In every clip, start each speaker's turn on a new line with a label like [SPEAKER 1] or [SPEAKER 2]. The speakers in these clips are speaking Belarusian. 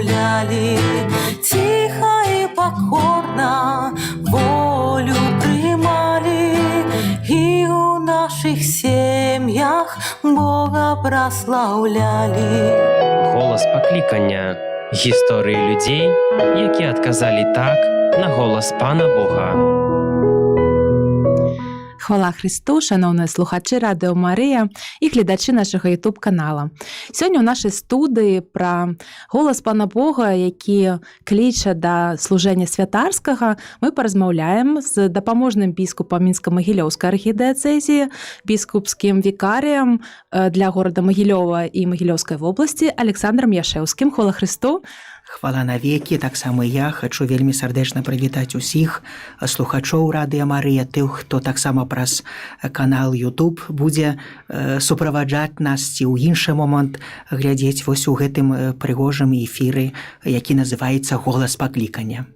[SPEAKER 1] прославляли, тихо и покорно волю принимали, и у наших семьях Бога прославляли.
[SPEAKER 2] Голос паклікання – гісторії людей, які адказалі так на голос Пана Бога.
[SPEAKER 3] Хвала Христу, шановні слухачі Радіо Марія і глядачі нашого YouTube-канала. Сьогодні у нашій студії про голос Пана Бога, який кличе до служення святарського, ми порозмовляємо з допоможним біскупом Мінсько-Могилівської архідієцезії, біскупським вікарієм для города Могилєва і Могилєвської області Олександром Яшевським. Хвала Христу!
[SPEAKER 4] Хвала навекі, таксама я хачу вельмі сардэчна прывітаць усіх слухачоў Радыё Марыя, тых, хто таксама праз канал YouTube будзе суправаджаць нас ці ў іншы момант глядзець вось у гэтым прыгожым эфіры, які называецца «Голас паклікання».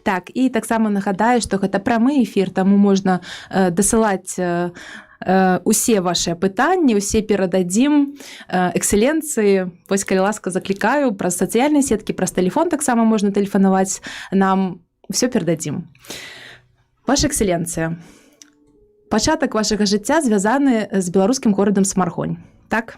[SPEAKER 3] Так, і таксама нагадаю, што гэта прамы эфір, таму можна дасылаць усе ваши пытанні, усе перададзім экселенцыі. Вось, калі ласка, заклікаю праз сацыяльныя сеткі, праз тэлефон таксама можна тэлефанаваць нам, все перададзім. Ваша экселенцыя, пачатак вашага жыцця звязаны з беларускім горадам Смаргонь, так?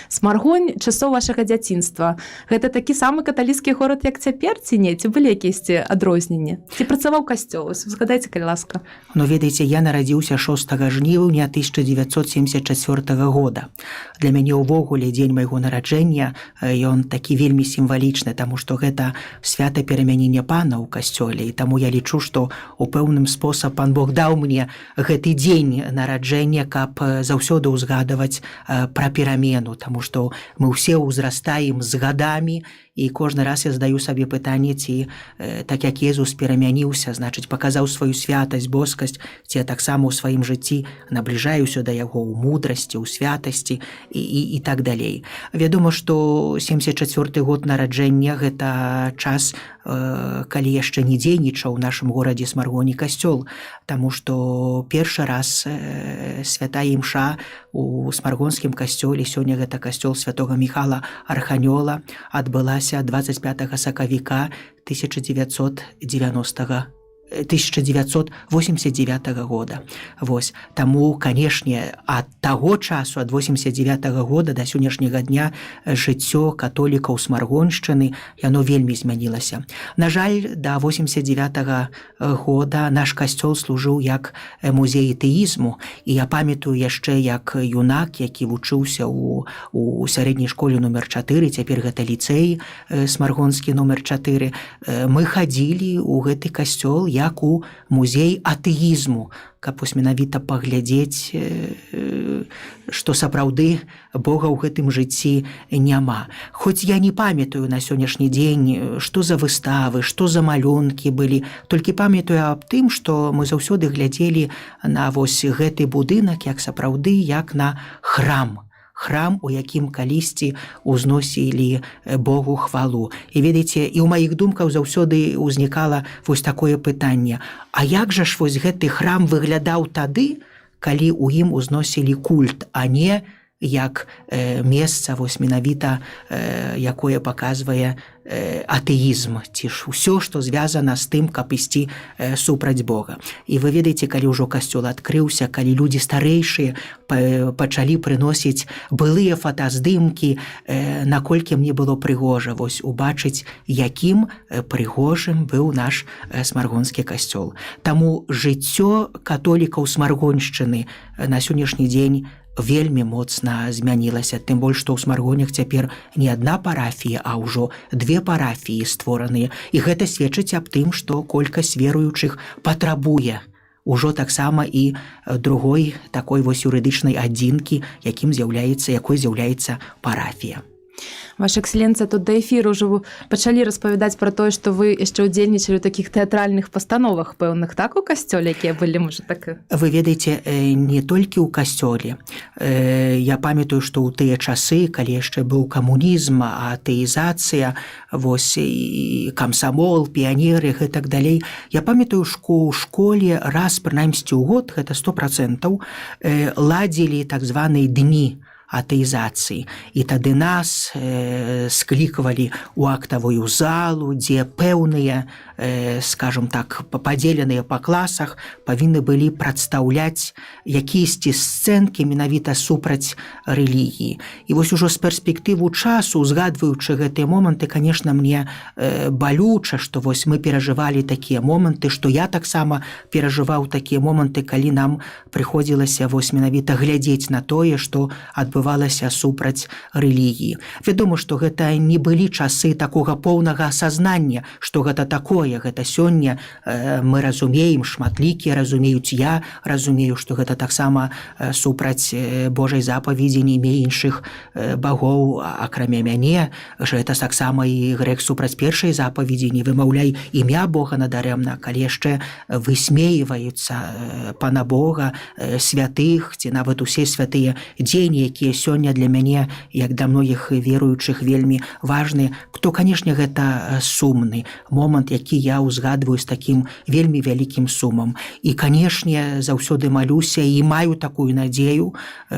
[SPEAKER 3] Смаргонь часоў вашага дзяцінства. Гэта такі самы каталіцкі горад, як цяпер, ці не? Ці былі якісь адрозненні? Ці працаваў касцёл? Згадайце, калі ласка.
[SPEAKER 4] Ну, ведаеце, я нарадзіўся 6 жніўня 1974 года. Для мяне ўвогуле дзень майго нараджэння, ён такі вельмі сімвалічны, таму што гэта свята перамянення Пана ў касцёле, і таму я лічу, што у пэўным спосаб Пан Бог даў мне гэты дзень нараджэння, каб заўсёды ўзгадаваць пра перамену, таму што мы ўсе ўзрастаем з гадамі, і кожны раз я задаю сабе пытанне, ці так як Езус перамяніўся, значыць, паказаў сваю святасць, боскасць, ці я таксама ў сваім жыцці набліжаюся да яго ў мудрасці, ў святасці і так далей. Вядома, што 74 год нараджэння – гэта час, калі яшчэ не дзейнічаў у нашым горадзе Смаргоні касцёл, таму што першы раз святая імша у Смаргонскім касцёле, сёння гэта касцёл святога Міхала Арханёла, адбылася 25 сакавіка 1989 года. Вось. Таму, канешне, ад таго часу, ад 89 года да сённяшняга дня жыццё католікаў Смаргоншчыны, яно вельмі змянілася. На жаль, да 89 года наш касцёл служыў як музей тэізму, і я памятаю яшчэ як юнак, які вучыўся у сярэдняй школе номер 4, цяпер гэта ліцэй Смаргонскі номер 4, мы хадзілі ў гэты касцёл як у музей атэізму, каб вось менавіта паглядзець, што сапраўды Бога ў гэтым жыцці няма. Хоць я не памятаю на сённяшні дзень, што за выставы, што за малюнкі былі, толькі памятаю аб тым, што мы заўсёды глядзелі на вось гэты будынак як сапраўды, як на храм, у якім калісьці узносілі Богу хвалу. І ведаеце, і ў маіх думках заўсёды ўзнікала вось такое пытанне: а як жа ж вось гэты храм выглядаў тады, калі ў ім узносілі культ, а не як месца вось менавіта, якое паказвае атэізм, ці ж усё, што звязана з тым, каб ісці супраць Бога. І вы ведаеце, калі ўжо касцёл адкрыўся, калі людзі старэйшыя пачалі прыносіць былыя фотаздымкі, наколькі мне было прыгожа вось убачыць, якім прыгожым быў наш Смаргонскі касцёл. Таму жыццё католікаў Смаргоншчыны на сённяшні дзень вельмі моцна змянілася, тым больш, што ў Смаргонях цяпер не адна парафія, а ўжо 2 парафіі створаныя. І гэта сведчыць аб тым, што колькасць веруючых патрабуе ўжо таксама і другой такой вось юрыдычнай адзінкі, якой з'яўляецца парафія.
[SPEAKER 3] Ваша экселенцыя, тут да эфіру ўжо пачалі распавядаць пра тое, што вы яшчэ ўдзельнічалі ў такіх тэатральных пастановах пэўных, так, у касцёле, якія былі, можа, так?
[SPEAKER 4] Вы ведаеце, не толькі ў касцёле. Я памятаю, што ў тыя часы, калі яшчэ быў камунізм, атэізацыя, вось, і камсамол, піянеры, гэтак далей. Я памятаю, што ў школе раз, прынамсі, ў год, гэта 100%, ладзілі так званыя дні атэізацыі. І тады нас скліквалі ў актавую залу, дзе пэўныя, скажем так, падзеленыя па класах павінны былі прадстаўляць якісьці сцэнкі менавіта супраць рэлігіі. І вось ужо з перспектыву часу, узгадваючы гэтыя моманты, конечно, мне балюча, што вось мы перажывалі такія моманты, што я таксама перажываў такія моманты, калі нам прыходзілася вось менавіта глядзець на тое, што адбывалася супраць рэлігіі. Вядома, што гэта не былі часы такога поўнага асазнання, што гэта такое, гэта сёння мы разумеем, шматлікія разумеюць, я разумею, што гэта таксама супраць Божай запаведзі, не імей іншых багоў, акрамя мяне, што гэта таксама і грэх супраць першай запаведзі, не вымаўляй імя Бога надарэмна, калі яшчэ высмейваюцца Пана Бога, святых, ці нават усе святыя дзеянні, якія сёння для мяне, як для многіх веруючых, вельмі важны, то, канешне, гэта сумны момант, які я ўзгадваю з такім вельмі вялікім сумам. І, канешне, заўсёды малюся і маю такую надзею,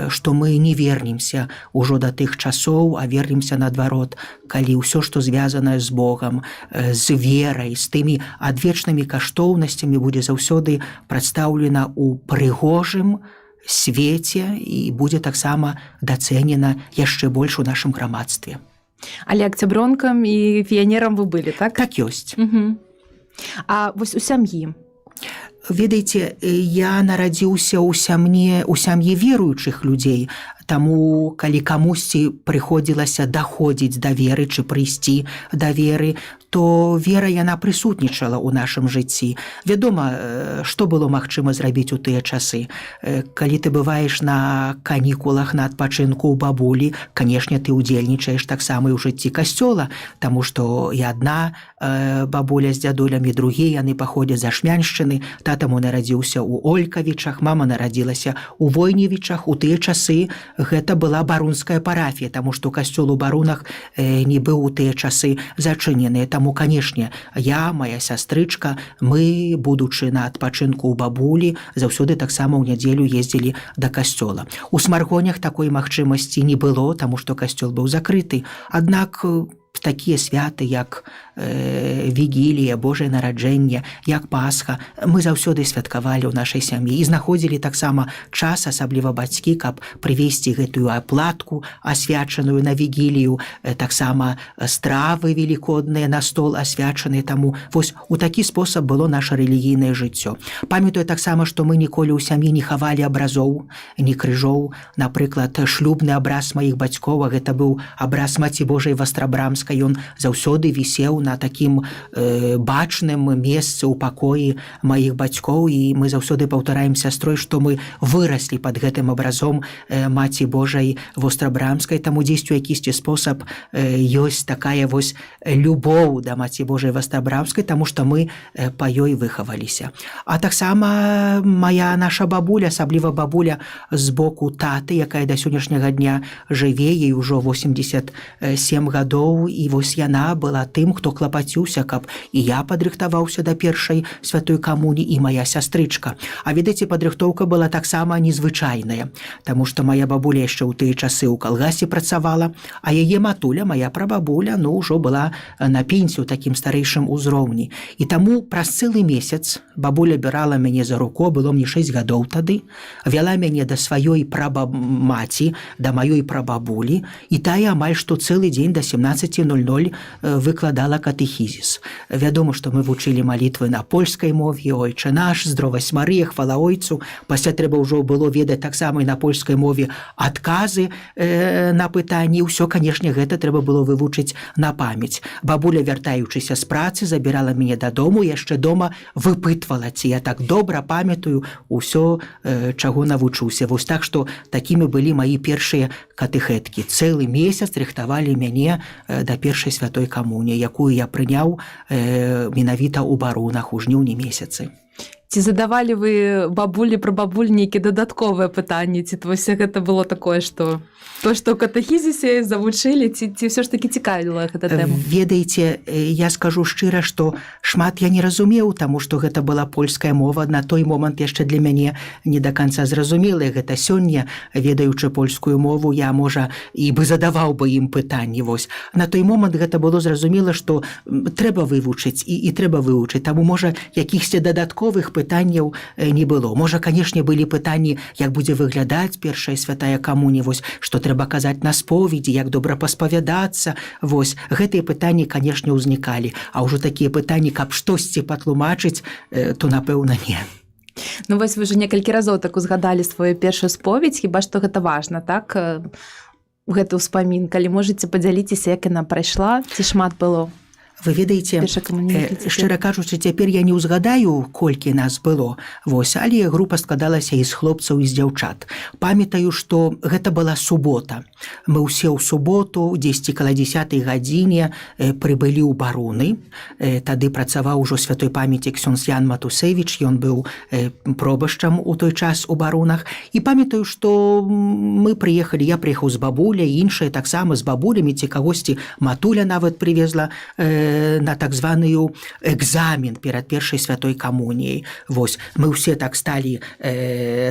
[SPEAKER 4] што мы не вернемся ўжо да тых часоў, а вернемся наадварот, калі ўсё, што звязанае з Богам, з верай, з тымі адвечнымі каштоўнасцямі будзе заўсёды прадстаўлена ў прыгожым свеце і будзе таксама дацэнена яшчэ больш у нашым грамадстве.
[SPEAKER 3] Але акцябронкам і піянерам вы былі, так?
[SPEAKER 4] Так ёсць.
[SPEAKER 3] А вось у сям'і?
[SPEAKER 4] Ведаеце, я нарадзіўся ў сям'і веруючых людзей, таму калі камусьці прыходзілася даходзіць да веры ці прыйсці да веры, то вера яна прысутнічала ў нашым жыцці. Вядома, што было магчыма зрабіць у тыя часы. Калі ты бываеш на канікулах, на адпачынку ў бабулі, канешне, ты ўдзельнічаеш таксама і ў жыцці касцёла, таму што і адна бабуля з дзядулямі, другія, яны паходзяць з Ашмяншчыны, тата мой нарадзіўся ў Олькавічах, мама нарадзілася ў Войневічах. У тыя часы гэта была барунская парафія, таму што касцёл у барунах не быў у тыя часы зачынены. Таму, канешне, я, моя сястрычка, мы, будучы на адпачынку ў бабулі, заўсёды таксама ў нядзелю ездзілі да касцёла. У Смаргонях такой магчымасці не было, таму што касцёл быў закрыты. Аднак такія святы, як вігілія, Божае нараджэнне, як Пасха, мы заўсёды святкавалі ў нашай сям'і і знаходзілі таксама час, асабліва бацькі, каб прывесці гэтую аплатку, асвячаную на вігілію, таксама стравы велікодныя на стол асвячаныя. Таму вось у такі спосаб было наша рэлігійнае жыццё. Памятаю таксама, што мы ніколі ў сям'і не хавалі абразоў, ні крыжоў. Напрыклад, шлюбны абраз маіх бацькоў, гэта быў абраз Маці Божай Вастрабрамскай, ён заўсёды вісеў на такім бачным месцы ў пакоі маіх бацькоў, і мы заўсёды паўтараем з сястрой, што мы выраслі пад гэтым абразом Маці Божай Вострабрамскай, таму дзесьці ў якісьці спосаб ёсць такая вось любоў да Маці Божай Вострабрамскай, таму што мы па ёй выхаваліся. А таксама наша бабуля, асабліва бабуля з боку таты, якая да сённяшняга дня жыве, ей ужо 87 гадоў, і вось яна была тым, хто клапаціўся, каб і я падрыхтаваўся да першай святой камуніі, і моя сястрычка. А ведаеце, падрыхтоўка была таксама незвычайная, таму што моя бабуля яшчэ ў тыя часы ў калгасе працавала, а яе матуля, моя прабабуля, ўжо была на пенсію ў такім старэйшым узроўні. І таму праз цэлы месяц бабуля бірала мяне за руку, было мне 6 гадоў тады, вяла мяне да сваёй прабамаці, да маёй прабабулі, і тая амаль што цэлы дзень да 17:00 выкладала катэхізіс. Вядома, што мы вучылі малітвы на польскай мове, Ойче наш, Здровасць Марыя, хвала Ойцу. Пасля трэба ўжо было ведаць таксама і на польскай мове адказы на пытанні. Усё, канешне, гэта трэба было вывучыць на памяць. Бабуля, вяртаючыся з працы, забірала мяне дадому, яшчэ дома выпытвала, ці я так добра памятаю ўсё, чаго навучуся. Вось так, што такімі былі маі першыя катэхеткі. Цэлы месяц рыхтавалі мяне да першай святой камуніі, якую я прыняў менавіта ў барунах у жніўні месяцы.
[SPEAKER 3] Ці задавалі вы бабулі пра бабуль нейкія дадатковыя пытанні, ці вось гэта было такое, што то, што ў катэхізісе завучылі, ці ўсё ж такі цікавіла гэта тэма?
[SPEAKER 4] Ведаеце, я скажу шчыра, што шмат я не разумеў, таму што гэта была польская мова. На той момант яшчэ для мяне не да канца зразумелая. Гэта сёння, ведаючы польскую мову, я, можа, і бы задаваў бы ім пытанні. Вось. На той момант гэта было зразумела, што трэба вывучыць і трэба вывучыць. Таму, можа, якіхсьці дадатковых пытанняў не было. Можа, канешне, былі пытанні, як будзе выглядаць першая святая камунія, вось, што трэба казаць на споведзі, як добра паспавядацца. Вось, гэтыя пытанні, канешне, ўзнікалі. А ўжо такія пытанні, каб штосьці патлумачыць, то, напэўна, не.
[SPEAKER 3] Ну, вось вы ж некалькі разоў так узгадалі сваю першую споведь, хіба што гэта важна, так? Гэты ўспамін, калі можаце падзяліцеся, як яна прайшла, ці шмат было?
[SPEAKER 4] Вы ведаеце, шчыра кажучы, цяпер я не ўзгадаю, колькі нас было, вось, але група складалася з хлопцаў і з дзяўчат. Памятаю, што гэта была субота. Мы ўсе ў суботу, дзесьці каля 10-й гадзіне прыбылі ў Баруны. Тады працаваў ужо святой памяці ксёндз Ян Матусевіч, ён быў пробашчам у той час у Барунах. І памятаю, што мы прыехалі, я прыехаў з бабуляй, іншыя таксама з бабулямі, ці кагосьці матуля нават прывезла на так званую экзамен перад першай святой камуніяй. Вось, мы ўсе так сталі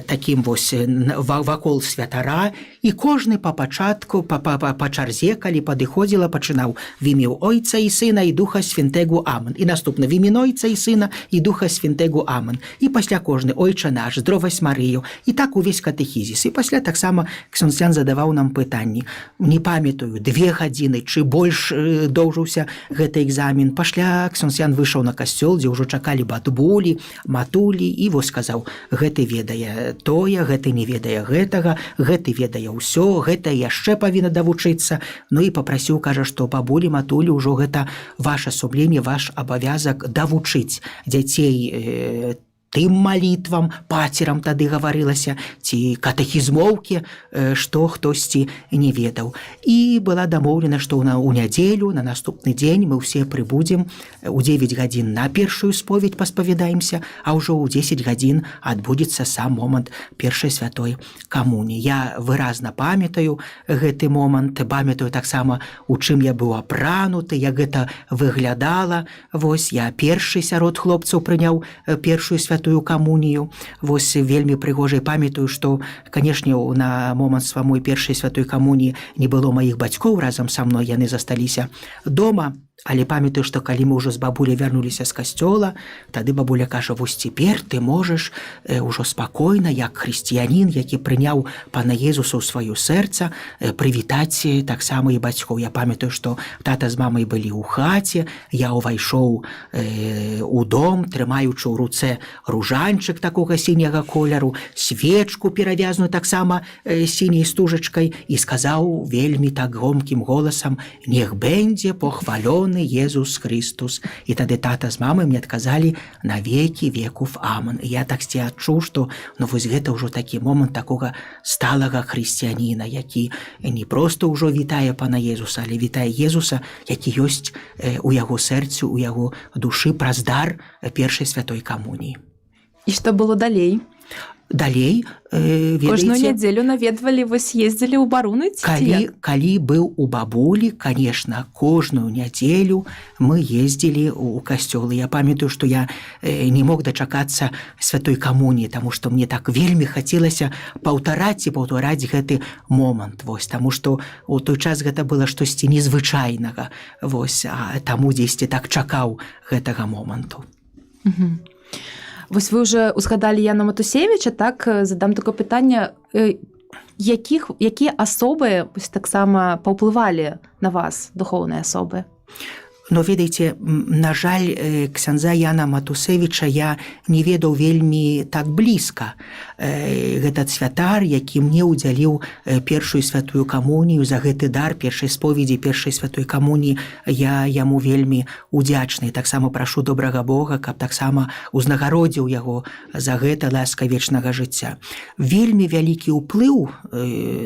[SPEAKER 4] такім вось вакол святара, і кожны па пачатку, па чарзе, калі падыходзіла, пачынаў в ім'я Ойца і Сына і Духа Святego Амен. І наступна в ім'я Ойца і Сына і Духа Святego Амен. І пасля кожны Ойча наш, здровасць Марыю. І так увесь катэхізіс. І пасля таксама ксёндз Ян задаваў нам пытанні. Не памятаю, 2 гадзіны, чы больш доўжыўся гэты экзамен. Пасля ксёндз Ян выйшаў на касцёл, дзе ўжо чакалі бабулі, матулі, і вось сказаў, гэты ведае тое, гэты не ведае гэтага, гэты ведае ўсё, гэта яшчэ павінна давучыцца. Ну і папрасіў, кажа, што бабулі, матулі, ўжо гэта ваша сумленне, ваш абавязак давучыць дзяцей тым малітвам, пацерам тады гаварылася, ці катэхізмоўкі, што хтосьці не ведаў. І была дамоўлена, што ў нядзелю, на наступны дзень мы ўсе прыбудзем у 9 гадзін на першую споведь паспавядаемся, а ўжо ў 10 гадзін адбудзецца сам момант першай святой камуніі. Я выразна памятаю гэты момант, памятаю таксама, у чым я быў апрануты, як гэта выглядала. Вось, я першы сярод хлопцаў прыняў першую святую камунію. Вось, вельмі прыгожа, памятаю, што, канешне, на момант самой першай святой камуніі не было маіх бацькоў разам са мной, яны засталіся дома. Але памятаю, што калі мы ўжо з бабуляй вярнуліся з касцёла, тады бабуля кажа, вось цяпер ты можаш ўжо спакойна, як хрысціянін, які прыняў пана Езуса ў сваё сэрца, прывітаць таксама і бацькоў. Я памятаю, што тата з мамай былі ў хаце, я ўвайшоў у дом, трымаючы ў руцэ ружанчык такога сіняга колеру, свечку перавязаную таксама сіняй стужачкай, і сказаў вельмі так громкім голасам, нех бэндзе похвалёны Езус Христус. І тады тата з мамай мне адказалі на векі веков Амен. І я таксці адчуў, што вось гэта ўжо такі момант такога сталага хрысціяніна, які не проста ўжо вітае пана Езуса, але вітае Езуса, які ёсць у яго сэрцу, у яго душы праз дар першай святой камуніі.
[SPEAKER 3] І што было далей?
[SPEAKER 4] Далей, ведаеце...
[SPEAKER 3] Кожную нядзелю наведвалі, вось ездзілі ў Баруны?
[SPEAKER 4] Калі быў у бабулі, конечно, кожную нядзелю мы ездзілі ў касцёлы. Я памятаю, што я не мог дачакацца святой камуніі, таму што мне так вельмі хацелася паўтараць гэты момант. Вось, таму што у той час гэта было штосьці незвычайнага. Вось, а таму дзесьці так чакаў гэтага моманту.
[SPEAKER 3] Вось вы ўжо узгадалі Яна Матусевіча, так, задам такое пытанне, якія асобы таксама паўплывалі на вас, духоўныя асобы?
[SPEAKER 4] Но, ведаеце, на жаль, ксяндза Яна Матусевіча я не ведаў вельмі так блізка. Гэта святар, які мне ўдзяліў першую святую камунію, за гэты дар першай споведзі, першай святой камуніі я яму вельмі удзячны. Таксама прашу добрага Бога, каб таксама узнагародзіў яго за гэта ласка вечнага жыцця. Вельмі вялікі ўплыў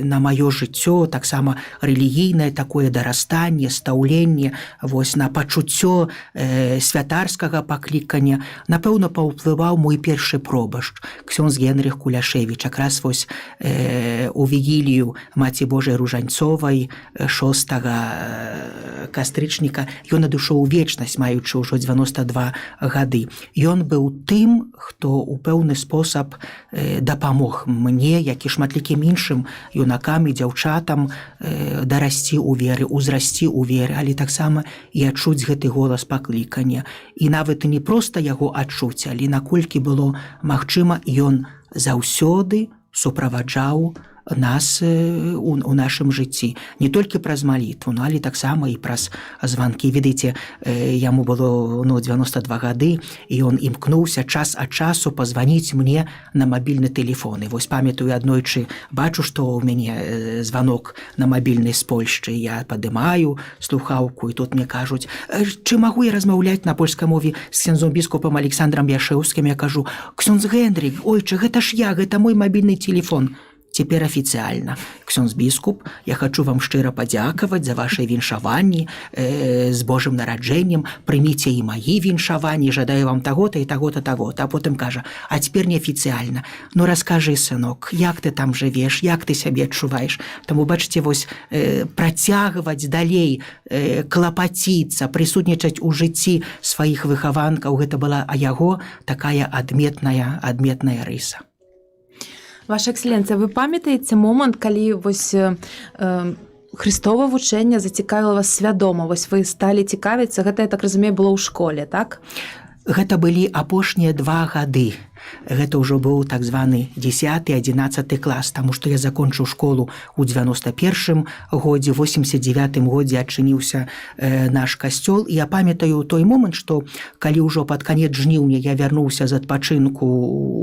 [SPEAKER 4] на маё жыццё, таксама рэлігійнае такое дарастанне, стаўленне, вось, на пачуццё святарскага паклікання, напэўна, паўплываў мой першы пробашч, ксёндз Генрых Куляшевіч, якраз вось у вігілію Маці Божай Ружанцовай 6 кастрычніка ён адышоў у вечнасць, маючы ўжо 92 гады. Ён быў тым, хто ў пэўны спосаб дапамог мне, як і шматлікім іншым юнакам і дзяўчатам дарасці ў веры, узрасці ў веры, але таксама і адчуць гэты голас паклікання. І нават не проста яго адчуць, але наколькі было магчыма, ён заўсёды суправаджаў нас у нашым жыцці. Не толькі праз малітву, але таксама і праз званкі. Ведаеце, яму было 92 гады, і ён імкнуўся час ад часу пазваніць мне на мабільны тэлефон. І вось памятаю, аднойчы бачу, што ў мяне званок на мабільны з Польшчы. Я падымаю слухаўку, і тут мне кажуць, ці магу я размаўляць на польскай мове з ксяндзом біскупам Александрам Яшэўскім? Я кажу, ксёндз Генрых, ойчы, гэта ж я, гэта мой мабільны телефон. Цяпер афіцыяльна. Ксёндз біскуп, я хачу вам шчыра падзякаваць за вашы віншаванні з Божым нараджэннем, прыміце і маі віншаванні, жадаю вам таго-то і таго-то, таго-то. А потым кажа, а цяпер неафіцыяльна. Ну, раскажы, сынок, як ты там жывеш, як ты сябе адчуваеш? Таму, бачыце, вось працягваць далей, клапаціцца, прысутнічаць у жыцці сваіх выхаванкаў, гэта была яго такая адметная рыса.
[SPEAKER 3] Ваша экселенцыя, вы памятаеце момант, калі вось Хрыстова вучэнне зацікавіла вас свядома, вось вы сталі цікавіцца, гэта, я так разумею, было ў школе, так?
[SPEAKER 4] Гэта былі апошнія 2 гады. Гэта ўжо быў так званы 10-11 клас, таму што я закончыў школу ў 91 годзе, 89 годзе адчыніўся наш касцёл. І я памятаю той момант, што калі ўжо пад канец жніўня я вярнуўся з адпачынку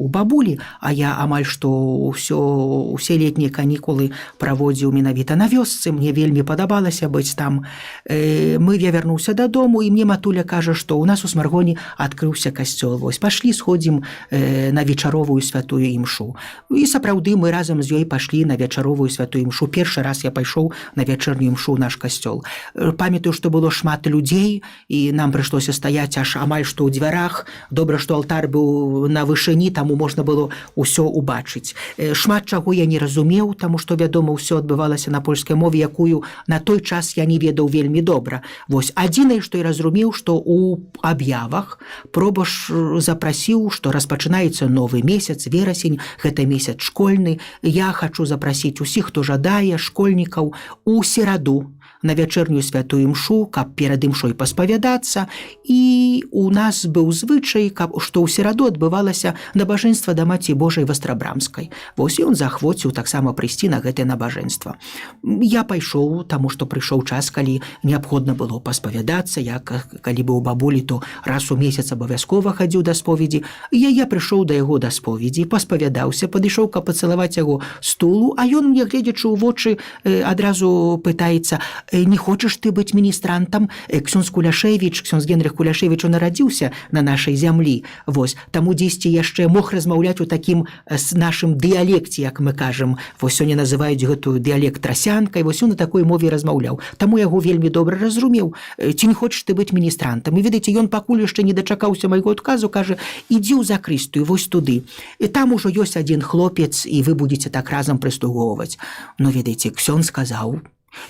[SPEAKER 4] у бабулі, а я амаль што усе летнія канікулы праводзіў менавіта на вёсцы, мне вельмі падабалася быць там. Я вярнуўся дадому, і мне матуля кажа, што ў нас у Смаргоне адкрыўся касцёл. Вось, пашлі, сходзім на вечаровую святую імшу. І сапраўды мы разам з ёй пашлі на вечаровую святую імшу. Першы раз я пайшоў на вечернюю імшу ў наш касцёл. Памятаю, што было шмат людзей, і нам прыйшлося стаяць аж амаль што ў дзвярах. Добра, што алтар быў на вышыні, таму можна было ўсё убачыць. Шмат чаго я не разумеў, таму што, вядома, ўсё адбывалася на польскай мове, якую на той час я не ведаў вельмі добра. Вось, адзінае, што я разумеў, што ў аб'явах пробаш запрасіў, што распачынаецца новы месяц, верасень, гэта месяц школьны. Я хачу запрасіць усіх, хто жадае, школьнікаў, у сераду на вячэрнюю святую імшу, каб перад імшой паспавядацца. І у нас быў звычай, што ў сераду адбывалася набажэнства да Маці Божай Вастрабрамскай. Вось ён захвоціў таксама прыйсці на гэтае набажэнства. Я пайшоў, таму што прыйшоў час, калі неабходна было паспавядацца. Я, калі быў у бабулі, то раз у месяц абавязкова хадзіў да споведзі. Я прыйшоў да яго да споведзі, паспавядаўся, падышоў, каб пацалаваць яго стулу, а ён мне, гледзячы ў вочы, адразу пытаецца, не хочаш ты быць міністрантам? Ксёндз Куляшевіч, ксёндз Генрых Куляшевіч, он нарадзіўся на нашай зямлі. Вось, таму дзесьці яшчэ мог размаўляць у такім нашым дыялекце, як мы кажам. Вось сёння называюць гэтую дыялект трасянкай, вось ён на такой мове размаўляў. Таму яго вельмі добра разумеў. Ці не хочаш ты быць міністрантам? І, ведаеце, ён пакуль яшчэ не дачакаўся майго адказу, кажа, ідзі ў закрыстую, вось туды. І там ужо ёсць адзін хлопец, і вы будзеце так разам прыслугоўваць. Ну, ведаеце, ксёндз сказаў,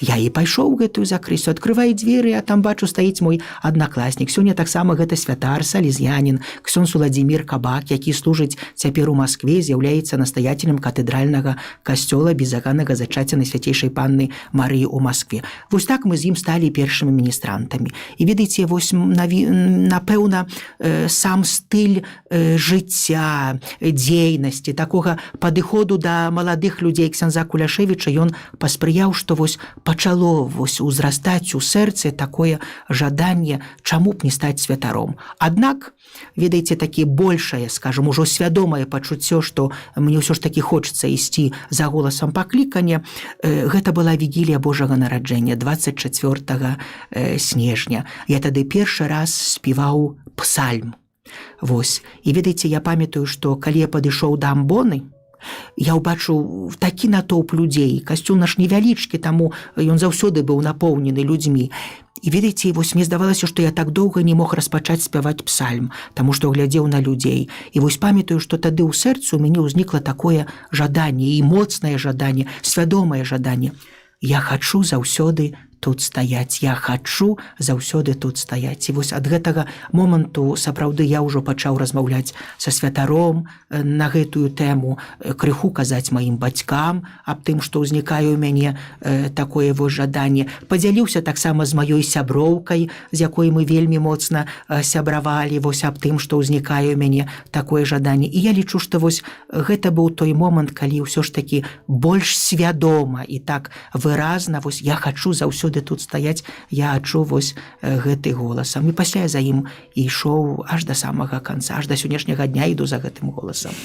[SPEAKER 4] я і пайшоў у гэтую закрысту, адкрываю дзверы, а там бачу, стаіць мой аднакласнік. Сёння таксама гэта святар, салезянін, ксёндз Уладзімір Кабак, які служыць цяпер у Маскве, з'яўляецца настаятелем катэдральнага касцёла беззаганнага зачацця Найсвяцейшай Панны Марыі ў Маскве. Вось так мы з ім сталі першымі міністрантамі. І, ведаеце, вось, напэўна, сам стыль жыцця, дзейнасці, такога падыходу да маладых людзей ксяндза Куляшевіча, ён паспрыяў, што вось пачало вось узрастаць у сэрцы такое жаданне, чаму б не стаць святаром. Аднак, ведаеце, такі большае, скажам, ужо свядомае пачуццё, што мне ўсё ж такі хочацца ісці за голасам паклікання, гэта была вігілія Божага нараджэння 24 снежня. Я тады першы раз спяваў псальм. Вось. І, ведаеце, я памятаю, што калі я падышоў да амбоны, я ўбачыў такі натоўп людзей. Касцёл наш невялічкі, таму ён заўсёды быў напоўнены людзьмі. І ведаеце, вось мне здавалася, што я так доўга не мог распачаць спяваць псальм, таму што глядзеў на людзей. І вось памятаю, што тады ў сэрцу ў мяне ўзнікла такое жаданне, і моцнае жаданне, свядомае жаданне. Я хачу заўсёды тут стаяць, я хачу заўсёды тут стаяць. І вось ад гэтага моманту сапраўды я ўжо пачаў размаўляць са святаром на гэтую тэму, крыху казаць маім бацькам аб тым, што ўзнікае ў мяне такое вось жаданне. Падзяліўся таксама з маёй сяброўкай, з якой мы вельмі моцна сябравалі, вось аб тым, што ўзнікае ў мяне такое жаданне. І я лічу, што вось гэта быў той момант, калі ўсё ж такі больш свядома і так выразна, вось я хачу заўсёды тут стаяць, я адчуў вось гэты голасам. І пасля я за ім ішоў аж да самага канца, аж да сённяшняга дня іду за гэтым голасам.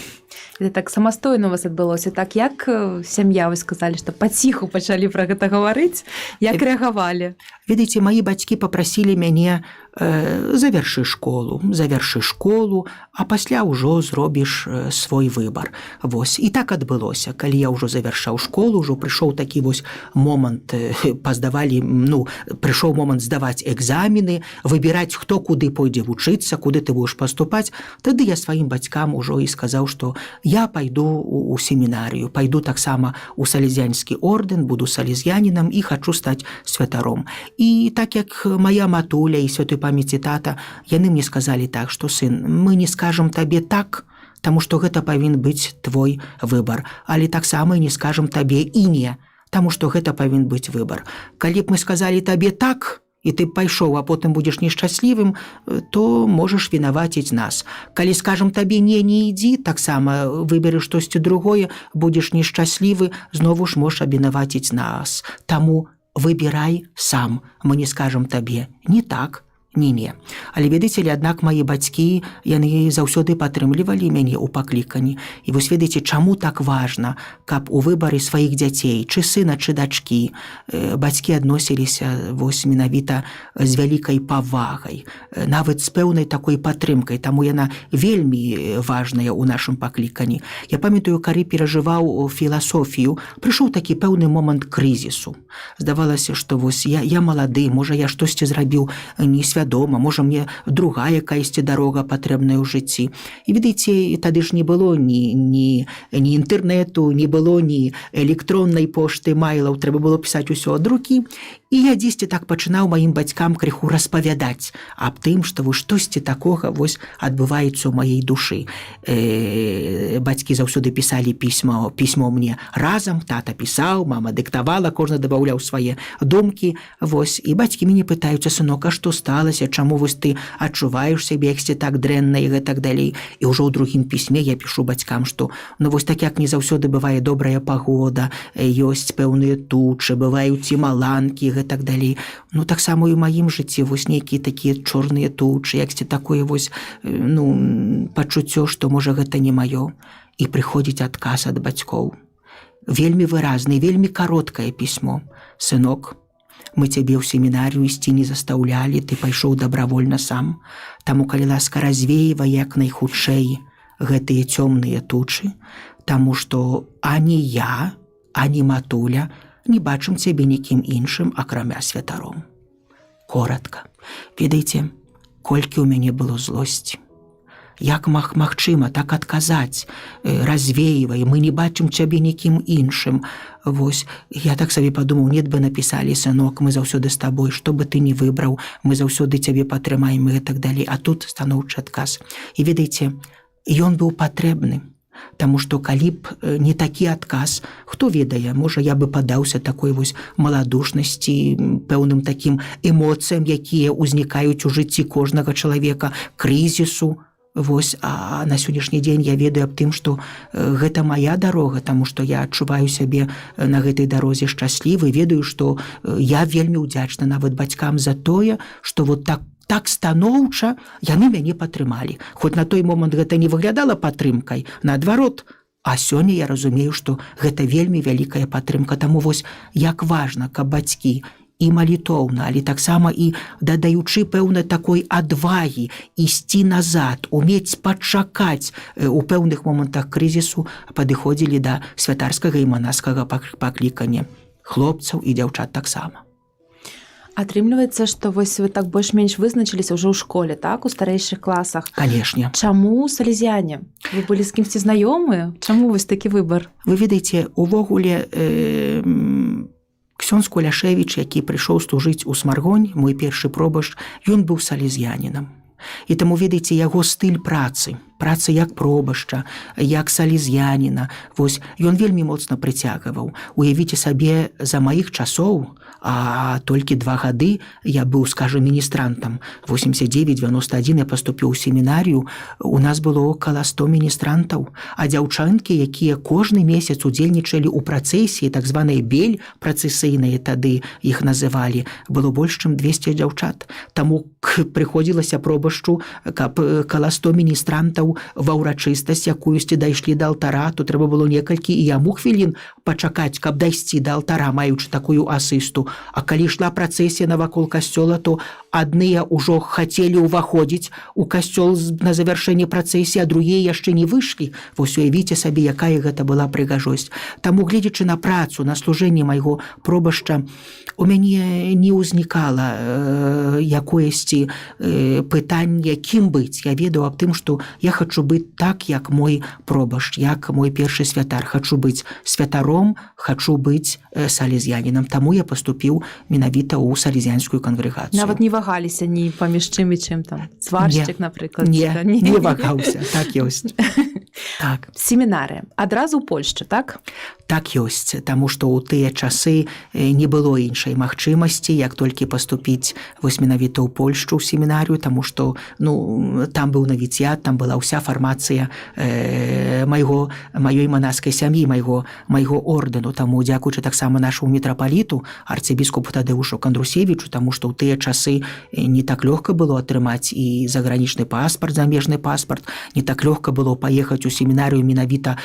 [SPEAKER 3] Это так самастойна у вас адбылося, так як сям'я, вы сказалі, што паціху пачалі пра гэта гаварыць, як рэагавалі?
[SPEAKER 4] Ведаеце, маі бацькі папрасілі мяне завяршы школу, а пасля ўжо зробіш свой выбар. Вось. І так адбылося. Калі я ўжо завяршаў школу, ўжо прыйшоў такі вось момант, прыйшоў момант здаваць экзамены, выбіраць, хто куды пойдзе вучыцца, куды ты будзеш паступаць, тады я сваім бацькам ужо і сказаў, што я пайду у семінарыю, пайду таксама у салезіянскі ордэн, буду салезіянінам і хачу стаць святаром. І так як мая матуля і святой памяці тата, яны мне сказалі так, што сын, мы не скажам табе так, таму што гэта павінен быць твой выбар, але таксама і не скажам табе і не, таму што гэта павінен быць выбар. Калі б мы сказалі табе так, і ты пайшоў, а потым будзеш нешчаслівым, то можаш вінаваціць нас. Калі скажам табе не ідзі, таксама выберы штосьці другое, будзеш нешчаслівы, знову ж можаш абвінаваціць нас. Таму выбірай сам, мы не скажам табе не так, не. Але ведаеце, аднак мае бацькі, яны заўсёды падтрымлівалі мяне ў пакліканні. І вось ведаеце, чаму так важна, каб у выбары сваіх дзяцей, чы сына, чы дачкі, бацькі адносіліся вось менавіта з вялікай павагай, нават з пэўнай такой падтрымкай, таму яна вельмі важная ў нашым пакліканні. Я памятаю, калі перажываў філасофію, прыйшоў такі пэўны момант крызісу. Здавалася, што вось я малады, можа я штосьці зрабіў несвядома, можа мне другая якаясьці дарога патрэбная ў жыцці. І ведаеце, тады ж не было ні інтэрнэту, не было ні электроннай пошты, майлаў, трэба было пісаць усё ад рукі. І я дзесьці так пачынаў маім бацькам крыху распавядаць аб тым, што вось штосьці такога вось адбываецца ў маёй душы. Бацькі заўсёды пісалі пісьмо мне разам, тата пісаў, мама дыктавала, кожны дабаўляў свае думкі. Вось. І бацькі мяне пытаюцца, сынок, а што сталася, чаму вось ты адчуваеш сябе яксьці так дрэнна і гэтак далей. І ўжо ў другім пісьме я пішу бацькам, што вось так як не заўсёды бывае добрая пагода, ёсць пэўныя тучы, бываюць і маланкі, так далей. Таксама і ў маім жыцці вось нейкія такія чорныя тучы, яксьці такое вось, пачуццё, што можа гэта не маё. І прыходзіць адказ ад бацькоў. Вельмі выразны, вельмі кароткае пісьмо. Сынок, мы цябе ў семінарыю ісці не застаўлялі, ты пайшоў дабравольна сам. Таму, калі ласка, развеявай як найхутчэй гэтыя цёмныя тучы, таму што ані я, ані матуля не бачым цябе нікім іншым, акрамя святаром. Коратка. Ведаеце, колькі ў мяне было злосці. Як магчыма так адказаць, развеявай, мы не бачым цябе нікім іншым. Вось, я так сабе падумаў, нет бы напісалі, сынок, мы заўсёды з табой, што бы ты не выбраў, мы заўсёды цябе падтрымаем і так далей. А тут станоўчы адказ. І ведаеце, ён быў патрэбны. Таму што калі б не такі адказ, хто ведае, можа я бы падаўся такой вось маладушнасці, пэўным такім эмоцыям, якія ўзнікаюць у жыцці кожнага чалавека, крызісу. Вось, а на сённяшні дзень я ведаю аб тым, што гэта мая дарога, таму што я адчуваю сябе на гэтай дарозе шчаслівы, ведаю, што я вельмі ўдзячна нават бацькам за тое, што вот так станоўча яны мяне падтрымалі. Хоць на той момант гэта не выглядала падтрымкай, наадварот, а сёння я разумею, што гэта вельмі вялікая падтрымка. Таму вось як важна, каб бацькі і малітоўна, але таксама і дадаючы пэўна такой адвагі ісці назад, умець пачакаць у пэўных момантах крызісу, падыходзілі да святарскага і манаскага паклікання хлопцаў і дзяўчат таксама.
[SPEAKER 3] Атрымліваецца, што вось вы так больш-менш вызначыліся ўжо ў школе, так, у старэйшых класах.
[SPEAKER 4] Канешне.
[SPEAKER 3] Чаму салезіяне? Вы былі з кімсьці знаёмы? Чаму вось такі выбар?
[SPEAKER 4] Вы ведаеце, увогуле ксёндз Куляшевіч, які прыйшоў служыць у Смаргонь, мой першы пробашч, ён быў салезіянінам. І таму, ведаеце, яго стыль працы як пробашча, як салезіяніна, вось, ён вельмі моцна прыцягваў. Уявіце сабе, за маіх часоў, а толькі 2 гады я быў, скажем, міністрантам. 89-91 я паступіў у семінарію, у нас было около 100 міністрантаў, а дзяўчынкі, якія кожны месяц удзельнічалі ў працэсіі, так званыя бель працэсійныя, тады іх называлі, было больш, чым 200 дзяўчат. Таму прыходзілася пробашчу, каб каля 100 міністрантаў ва ўрачыстасць якуюсьці дайшлі да алтара, то трэба было некалькі і яму хвілін пачакаць, каб дайсці да алтара, маючы такую асысту. А калі ішла працэсія навакол касцёла, то адныя ўжо хацелі ўваходзіць у касцёл на завяршэнне працэсіі, а другія яшчэ не выйшлі. Вось уявіце сабе, якая гэта была прыгажосць. Таму, гледзячы на працу, на служэнне майго пробашча, у мяне не ўзнікала якоесьці пытання, кім быць. Я ведаў аб тым, што я хачу быць так, як мой пробашч, як мой першы святар. Хачу быць святаром, хачу быць салезіянінам. Таму я паступіў менавіта ў салезіянскую кангрэгацыю.
[SPEAKER 3] Нават не вагаліся ні паміж чым і чым там? Сваршчык, напрыклад?
[SPEAKER 4] Не вагаўся, так ёсць. Так.
[SPEAKER 3] Семінарыя. Адразу ў Польшчы, так?
[SPEAKER 4] Так ёсць, таму што ў тыя часы не было іншай магчымасці, як толькі паступіць вось менавіта ў Польшчу ў семінарію, таму што там быў навіцыят, там была ўся фармацыя маёй манаскай сям'і, майго ордэну. Таму дзякуючы таксама нашаму мітрапаліту, арцыбіскупу Тадеушу Кандрусевічу, таму што ў тыя часы не так лёгка было атрымаць і загранічны паспарт, замежны паспарт, не так лёгка было паехаць у семінарію менавіта,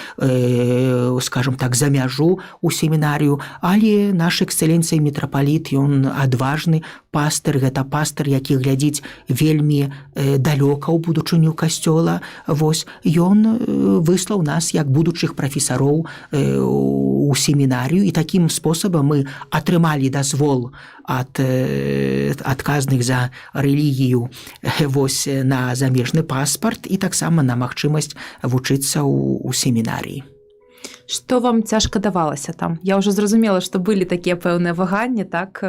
[SPEAKER 4] скажем так, за мяжу у семінарію, але наш эксцэленцыя мітрапаліт, ён адважны пастыр, гэта пастыр, які глядзіць вельмі далёка ў будучыню касцёла. Вось, ён выслаў нас як будучых прафесароў у семінарію, і такім спосабам мы атрымалі дазвол ад адказных за рэлігію вось на замежны паспарт і таксама на магчымасць вучыцца ў семінарыі.
[SPEAKER 3] Што вам цяжка давалася там? Я ўжо зразумела, што былі такія пэўныя ваганні, так,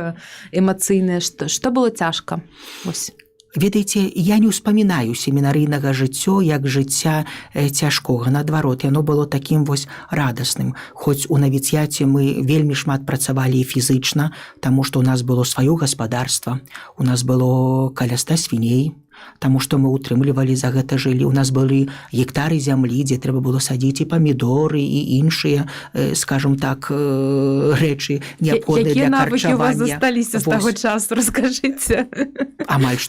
[SPEAKER 3] эмацыйныя. Што было цяжка? Вось.
[SPEAKER 4] Ведаеце, я не ўспамінаю семінарыйнага жыццё як жыцця цяжкога. Наадварот, яно было такім вось радасным. Хоць у навіцыяце мы вельмі шмат працавалі фізычна, таму што ў нас было сваё гаспадарства, у нас было каля 100 свіней, таму што мы ўтрымлівалі, за гэта жылі. У нас былі гектары зямлі, дзе трэба было садзіць і памідоры, і іншыя, скажем так, рэчы неабходныя для харчавання.
[SPEAKER 3] Якія навыкі у вас засталіся з таго часу, раскажыце?
[SPEAKER 4] Амаль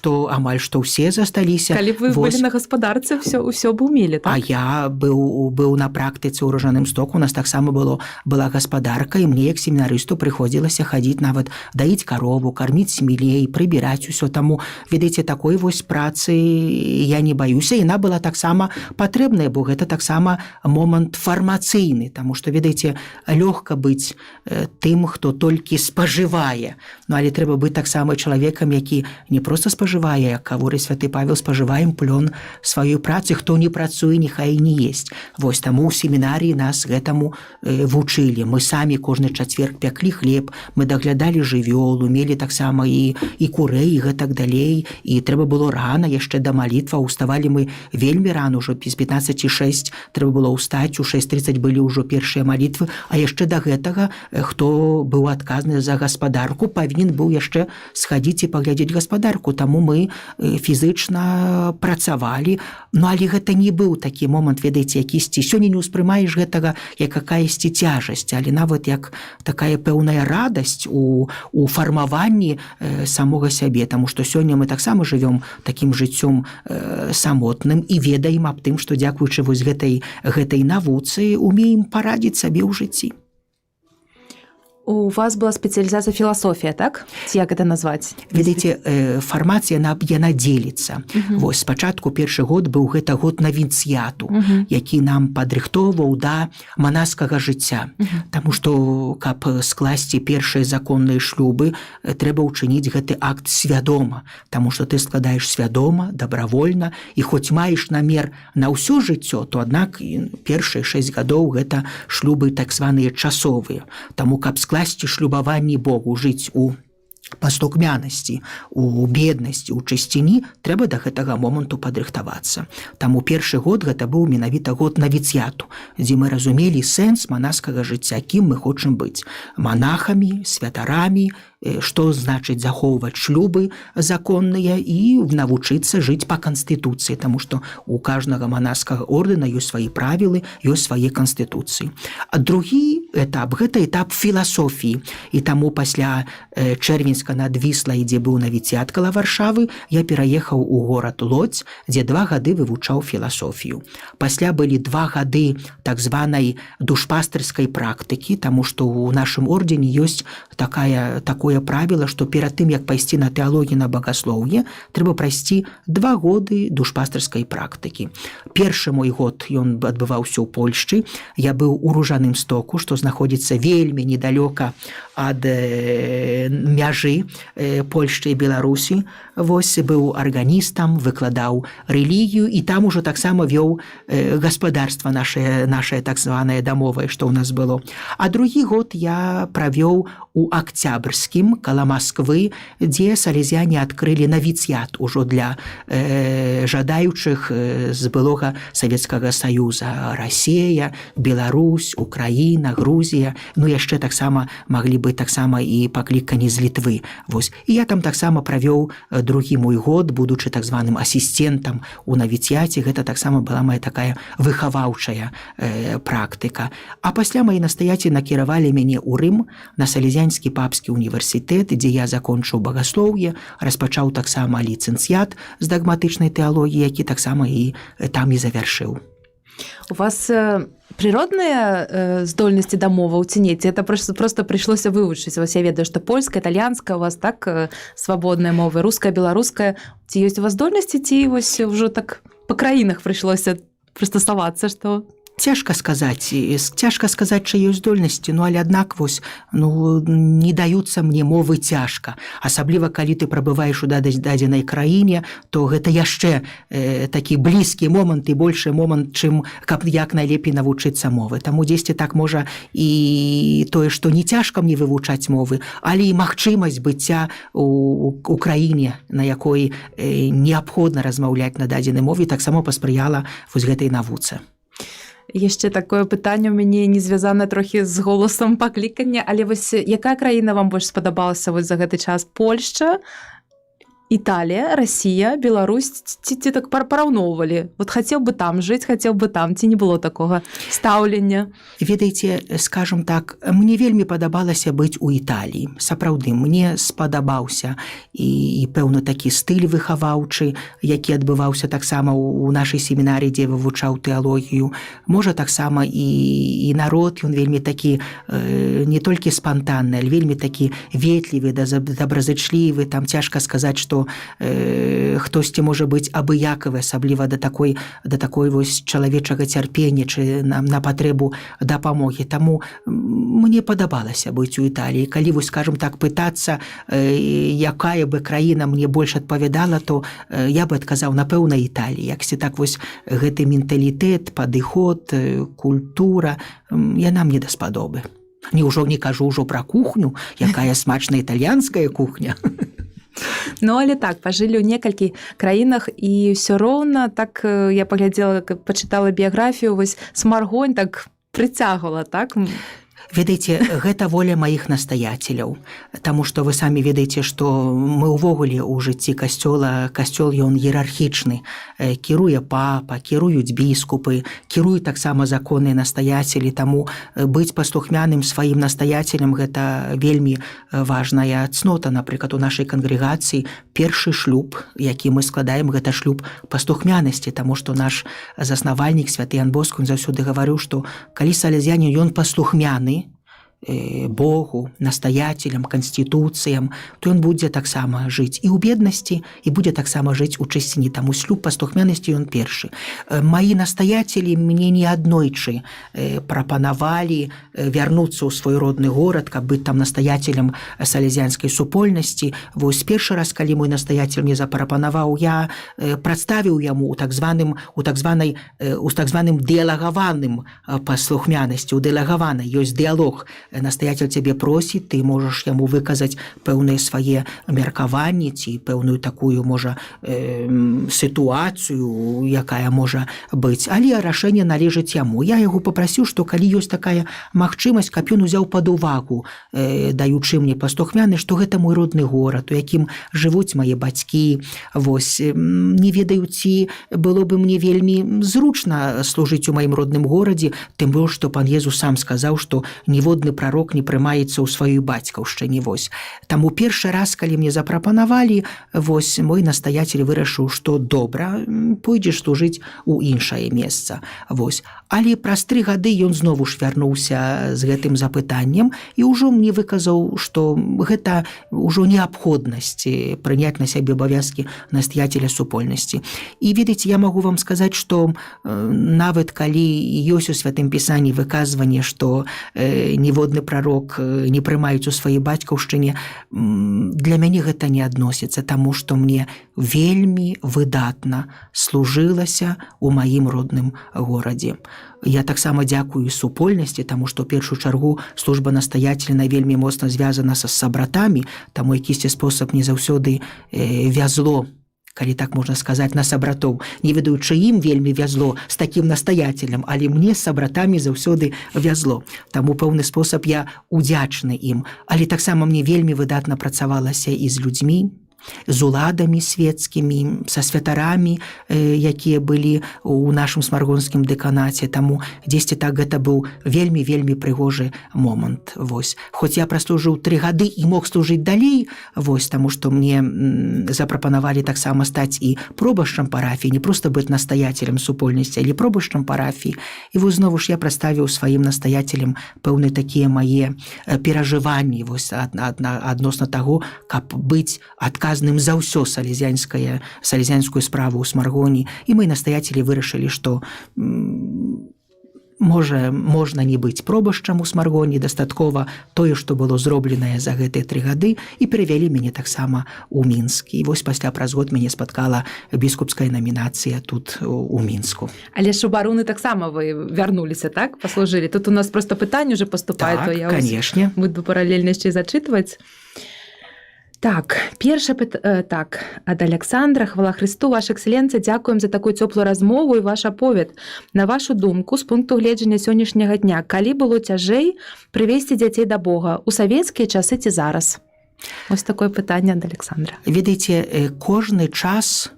[SPEAKER 4] што ўсе засталіся.
[SPEAKER 3] Калі вы былі на гаспадарцы, ўсё б умелі, так?
[SPEAKER 4] А я быў на практыцы ў Ружаным Стоку, у нас таксама была гаспадарка, і мне як семінарысту прыходзілася хадзіць нават даіць карову, карміць смелей, прыбіраць усё. Таму, ведаеце, такой вось працы я не баюся, яна была таксама патрэбная, бо гэта таксама момант фармацыйны, таму што, ведаеце, лёгка быць тым, хто толькі спажывае, але трэба быць таксама чалавекам, які не проста спажывае, як гаворыць святы Павел, спажываем плён сваёй працы, хто не працуе, няхай не есць. Вось таму ў семінарыі нас гэтаму вучылі. Мы самі кожны чацверг пяклі хлеб, мы даглядалі жывёл, умелі таксама і курэй, і гэтак далей, і трэба было рана, яшчэ да малітва, уставалі мы вельмі рано, ўжо з 15:06 трэба было ўстаць, у 6:30 былі ўжо першыя малітвы, а яшчэ да гэтага, хто быў адказны за гаспадарку, павінен быў яшчэ схадзіць і паглядзець гаспадарку, таму мы фізычна працавалі, але гэта не быў такі момант, ведаеце, якісьці, сёння не ўспрымаеш гэтага як какаясьці цяжасць, але нават як такая пэўная радасць у фармаванні самога сябе, таму што сёння мы таксама жывём такім жыццём самотным і ведаем аб тым, што дзякуючы вось гэтай навуцы умеем парадзіць сабе ў жыцці.
[SPEAKER 3] У вас была спецыялізацыя філасофія, так? Ці як гэта назваць?
[SPEAKER 4] Ведаеце, фармацыя яна дзеліцца. Вось спачатку першы год быў гэта год навінцыяту, які нам падрыхтоўваў да манаскага жыцця. Таму што, каб скласці першыя законныя шлюбы, трэба ўчыніць гэты акт свядома, таму што ты складаеш свядома, добравольна, і хоць маеш намер на ўсё жыццё, то аднак першыя 6 гадоў гэта шлюбы так званыя часовыя. Таму, каб скласці шлюбаванне Богу, жыць у пастухмянасці, у беднасці, у чысціні, трэба да гэтага моманту падрыхтавацца. Таму першы год гэта быў менавіта год навіцыяту, дзе мы разумелі сэнс манаскага жыцця, кім мы хочам быць: манахамі, святарамі, што значыць захоўваць шлюбы законныя і навучыцца жыць па канстытуцыі, таму што у кожнага манаскага ордэна ёсць свае правілы, ёсць свае канстытуцыі. А другі этап – гэта этап філасофіі. І таму пасля Чэрвеньска над Віслай, дзе быў навіцыят каля Варшавы, я пераехаў у горад Лодзь, дзе 2 гады вывучаў філасофію. Пасля былі 2 гады так званай душпастырскай практыкі, таму што ў нашым ордене ёсць такое правіла, што перад тым, як пайсці на тэалогію, на багаслоўе, трэба прайсці 2 годы душпастырскай практыкі. Першы мой год ён адбываўся ў Польшчы. Я быў у Ружаным Стоку, што знаходзіцца вельмі недалёка ад мяжы Польшчы і Беларусі. Вось быў арганістам, выкладаў рэлігію і там ужо таксама вёў гаспадарства нашае так званае дамовае, што ў нас было. А другі год я правёў у Акцябрскім, каля Масквы, дзе салезяне адкрылі навіцыят ужо для жадаючых з былога Савецкага Саюза: Расія, Беларусь, Украіна, Грузія, яшчэ таксама маглі быць таксама і паклікані з Літвы. Вось. І я там таксама правёў другі мой год, будучы так званым асістентам у навіцыяце. Гэта таксама была моя такая выхаваўчая практыка. А пасля мае настаяцелі накіравалі мяне ў Рым на Салезянскі папскі універсітэт, дзе я закончыў багаслоўе, распачаў таксама ліцэнцыят з дагматычнай тэалогіі, які таксама і там і завяршыў.
[SPEAKER 3] У вас природныя здольнасці да моваў ці не? Ці это просто прыйшлося вывучыць? Вось я ведаю, што польская, італьянская у вас так свабодныя мовы, руская, беларуская. Ці ёсць у вас здольнасці, ці вось ўжо так па краінах прыйшлося прыстасавацца, што...
[SPEAKER 4] Цяжка сказаць, чые здольнасці, але аднак вось, не даюцца мне мовы цяжка. Асабліва, калі ты прабываеш у дадзенай краіне, то гэта яшчэ такі блізкі момант і большы момант, чым каб як найлепей навучыцца мовы. Таму дзесьці так можа і тое, што не цяжка мне вывучаць мовы, але і магчымасць быцця у краіне, на якой неабходна размаўляць на дадзенай мове, таксама паспрыяла вось гэтай навуцы.
[SPEAKER 3] Яшчэ такое пытанне ў мяне не звязана трохі з голасам паклікання, але вось якая краіна вам больш спадабалася вось за гэты час? Польшча, Італія, Расія, Беларусь, ці так параўноўвалі? Вот хацеў бы там жыць, хацеў бы там, ці не было такога стаўлення?
[SPEAKER 4] Ведаеце, скажам так, мне вельмі падабалася быць у Італіі. Сапраўды, мне спадабаўся і пэўна такі стыль выхаваўчы, які адбываўся таксама у нашай семінарі, дзе вывучаў тэалогію. Можа, таксама і народ, ён вельмі такі не толькі спантанны, але вельмі такі ветлівы, добразычлівы. Там цяжка сказаць, што хтосьці можа быць абыякавы, асабліва да такой вось чалавечага цярпення чы на патрэбу дапамогі. Таму мне падабалася быць у Італіі. Калі вось, скажам так, пытацца, якая бы краіна мне больш адпавядала, то я бы адказаў, напэўна, Італія. Яксі так вось гэты менталітэт, падыход, культура, яна мне даспадобы. Не кажу ўжо пра кухню, якая смачная італьянская кухня.
[SPEAKER 3] Але так, пажылі ў некалькі краінах, і ўсё роўна, так я паглядзела, пачытала біяграфію, вось Смаргонь так прыцягвала, так?
[SPEAKER 4] Ведаеце, гэта воля маіх настаяцеляў, таму што вы самі ведаеце, што мы ўвогуле ў жыцці касцёла, касцёл ён іерархічны, кіруе папа, кіруюць біскупы, кіруюць таксама законныя настаяцелі, таму быць паслухмяным сваім настаяцелям гэта вельмі важная цнота. Напрыклад, у нашай кангрэгацыі першы шлюб, які мы складаем, гэта шлюб паслухмянасці, таму што наш заснавальнік святы Ян Боско заўсёды гаварыў, што калі салезянін ён паслухмяны, Богу, настаятелям, канстытуцыям, то ён будзе таксама жыць і ў беднасці, і будзе таксама жыць у чысціні. Таму шлюб пастухмянасці ён першы. Маі настаятелі мне не аднойчы прапанавалі вярнуцца ў свой родны горад, каб быць там настаятелем салезіянскай супольнасці. Вось першы раз, калі мой настаятель мне запрапанаваў, я прадставіў яму у так званым дыалагаваным паслухмянасці, у дыалагаванай ёсць дыалог. Настаятель цябе просіць, ты можаш яму выказаць пэўныя свае меркаванні ці пэўную такую, можа, сітуацыю, якая можа быць, але рашэнне належыць яму. Я яго папрасіў, што калі ёсць такая магчымасць, каб ён узяў пад увагу, даючы мне пастухмяны, што гэта мой родны горад, у якім жывуць мае бацькі. Вось, не ведаю, ці было бы мне вельмі зручна служыць у маім родным горадзе, тым больш, што пан Езус сам сказаў, што ніводны прарок не прымаецца ў сваёй бацькаўшчыне. Вось. Таму першы раз, калі мне запрапанавалі, вось, мой настаятель вырашыў, што добра, пойдзеш служыць у іншае месца. Вось. Але праз 3 гады ён знову ж вярнуўся з гэтым запытаннем і ўжо мне выказаў, што гэта ўжо неабходнасць прыняць на сябе абавязкі настаятеля супольнасці. І, ведаеце, я магу вам сказаць, што нават калі ёсць у Святым Пісанні выказванне, што ніводны прарок не прымаюць у сваёй бацькаўшчыне, для мяне гэта не адносіцца, таму што мне вельмі выдатна служылася ў маім родным горадзе. Я таксама дзякую супольнасці, таму што ў першую чаргу служба настаятеля вельмі моцна звязана са сабратамі, таму якісьці спосаб не заўсёды вязло, калі так можна сказаць, на сабратоў. Не ведаю, чыім вельмі вязло з такім настаятелем, але мне з сабратамі заўсёды вязло. Таму пэўны спосаб я удзячны ім. Але таксама мне вельмі выдатна працавалася і з людзьмі, з уладамі свецкімі, са святарамі, якія былі ў нашым смаргонскім дэканаце. Таму дзесьці так гэта быў вельмі прыгожы момант. Вось. Хоць я праслужыў 3 гады і мог служыць далей, вось, таму што мне запрапанавалі таксама стаць і пробашчам парафіі, не проста быць настаятелем супольнасці, але пробашчам парафіі. І вось знову ж я прадставіў сваім настаятелем пэўныя такія мае перажыванні, вось, адносна таго, каб быць адказным за ўсё салезіянскую справу ў Смаргоні. І мы настаятелі вырашылі, што можна не быць пробашчам у Смаргоні, дастаткова тое, што было зробленае за гэтыя 3 гады, і перавялі мяне таксама ў Мінск. І вось пасля праз год мяне спаткала біскупская намінацыя тут у Мінску.
[SPEAKER 3] Але ж у бароны таксама вы вярнуліся, так? Паслужылі. Тут у нас просто пытанне уже паступае,
[SPEAKER 4] так,
[SPEAKER 3] то я
[SPEAKER 4] конечно.
[SPEAKER 3] Буду паралельна яшчэ зачытваць. Так, першае так, ад Александра. Хвала Христу, ваша экселенцыя, дзякуем за такую цёплую размову і ваш аповед. На вашу думку, з пункту гледжання сённяшняга дня, калі было цяжэй прывесці дзяцей да Бога, у савецкія часы ці зараз? Вось такое пытанне ад Александра.
[SPEAKER 4] Ведаеце, кожны час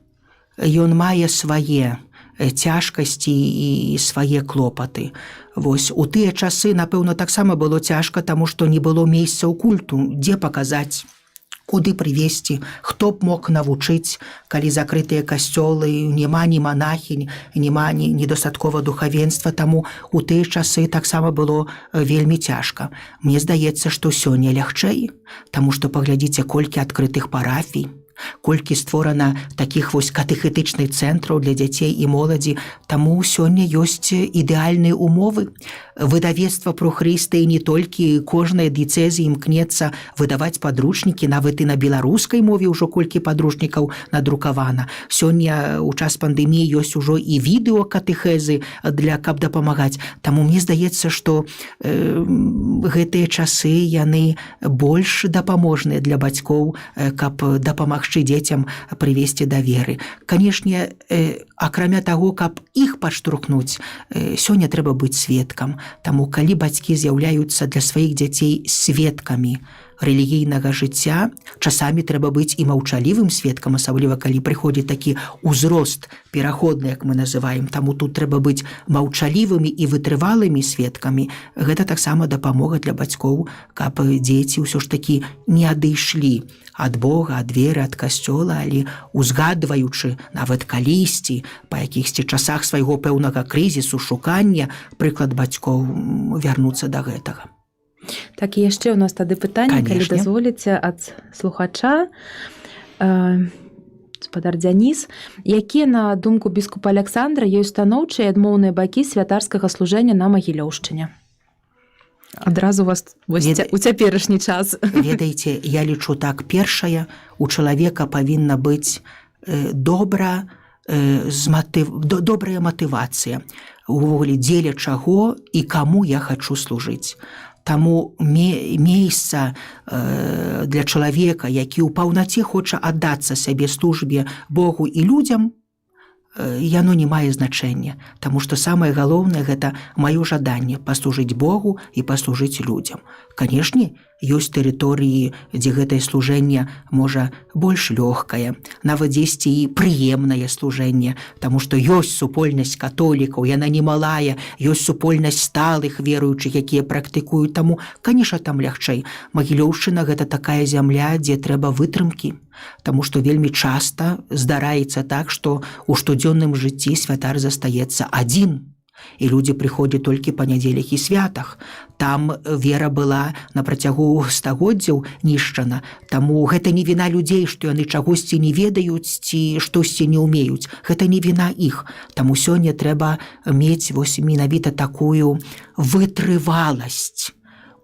[SPEAKER 4] ён мае свае цяжкасці і свае клопаты. Вось, у тыя часы, напэўна, таксама было цяжка, таму што не было месцаў культу, дзе паказаць, куды прывесці, хто б мог навучыць, калі закрытыя касцёлы, няма ні манахінь, няма недастаткова духавенства, таму у тыя часы таксама было вельмі цяжка. Мне здаецца, што сёння лягчэй, таму што паглядзіце, колькі адкрытых парафій, колькі створана такіх вось катэхетычных цэнтраў для дзяцей і моладзі, таму сёння ёсць ідэальныя умовы. Выдавецтва про Хрыста і не толькі, кожная дыцэзія імкнецца выдаваць падручнікі, нават і на беларускай мове ўжо колькі падручнікаў надрукавана. Сёння ў час пандэміі ёсць ужо і відэокатэхезы каб дапамагаць. Таму мне здаецца, што гэтыя часы яны больш дапаможныя для бацькоў, каб дапамагчы дзецям прывесці да веры. Канешне, акрамя таго, каб іх падштурхнуць, сёння трэба быць сведкам. Таму, калі бацькі з'яўляюцца для сваіх дзяцей сведкамі рэлігійнага жыцця, часамі трэба быць і маўчалівым сведкам, асабліва калі прыходзіць такі ўзрост пераходны, як мы называем. Таму тут трэба быць маўчалівымі і вытрывалымі сведкамі. Гэта таксама дапамога для бацькоў, каб дзеці ўсё ж такі не адышлі ад Бога, ад веры, ад касцёла, але узгадваючы нават калісьці, па якіхсьці часах свайго пэўнага крызісу, шукання, прыклад бацькоў вярнуцца да гэтага.
[SPEAKER 3] Так, і яшчэ ў нас тады пытанне, калі
[SPEAKER 4] Канешне.
[SPEAKER 3] дазволіце, ад слухача. Гаспадар Дзяніс, якія, на думку біскупа Аляксандра, ёсць станоўчыя і адмоўныя бакі святарскага служэння на Магілёўшчыне? Адразу вас у цяперашні час.
[SPEAKER 4] Ведаеце, я лічу так, першае, у чалавека павінна быць добрая матывацыя. Увогуле, дзеля чаго і каму я хачу служыць. Таму месца для чалавека, які ў паўнаце хоча аддацца сабе службе Богу і людзям, яно не мае значэння, таму што самае галоўнае гэта маё жаданне паслужыць Богу і паслужыць людзям. Канешне, ёсць тэрыторыі, дзе гэтае служэнне можа больш лёгкае, нават дзесьці і прыемнае служэнне, таму што ёсць супольнасць католікаў, яна немалая, ёсць супольнасць сталых веруючых, якія практыкуюць, таму, канешне, там лягчэй. Магілёўшчына гэта такая зямля, дзе трэба вытрымкі, таму што вельмі часта здараецца так, што ў штодзённым жыцці святар застаецца адзін, і людзі прыходзяць толькі па нядзелях і святах. Там вера была на працягу стагоддзяў нішчана, таму гэта не віна людзей, што яны чагосьці не ведаюць ці штосьці не ўмеюць. Гэта не віна іх. Таму сёння трэба мець менавіта такую вытрываласць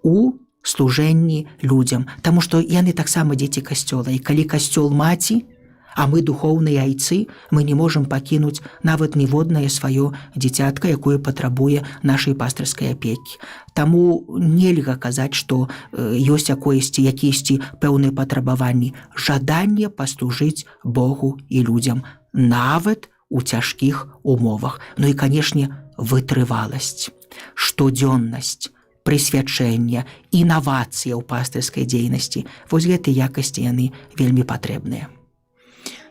[SPEAKER 4] у служэнні людзям, таму што яны таксама дзеці касцёла. І калі касцёл маці, а мы духоўныя айцы, мы не можам пакінуць нават ніводнае сваё дзіцятка, якое патрабуе нашай пастырскай апекі. Таму нельга казаць, што ёсць якісьці пэўныя патрабаванні. Жаданне паслужыць Богу і людзям, нават у цяжкіх умовах. Ну і, канешне, вытрываласць, штодзённасць, прысвячэнне, інавацыя ў пастырскай дзейнасці. Вось гэтыя якасці яны вельмі патрэбныя.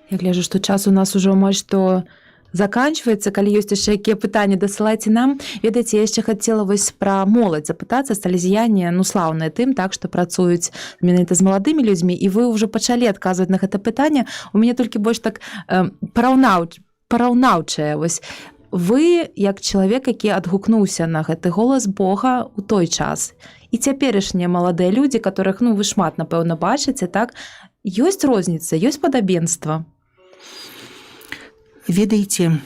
[SPEAKER 3] Я гляжу, што час у нас ужо амаль што заканчваецца. Калі ёсць яшчэ якія пытанні, дасылайце нам. Ведаеце, я яшчэ хацела вось пра моладзь запытацца. Салезіяне, слаўныя тым, так, што працуюць менавіта з маладымі людзьмі, і вы ўжо пачалі адказваць на гэта пытанне. У мяне толькі больш так параўнаўчае. Вось вы, як чалавек, які адгукнуўся на гэты голас Бога ў той час, і цяперашнія маладыя людзі, которых, вы шмат, напэўна, бачыце, так, ёсць розніца, ёсць падабенства?
[SPEAKER 4] Ведаеце,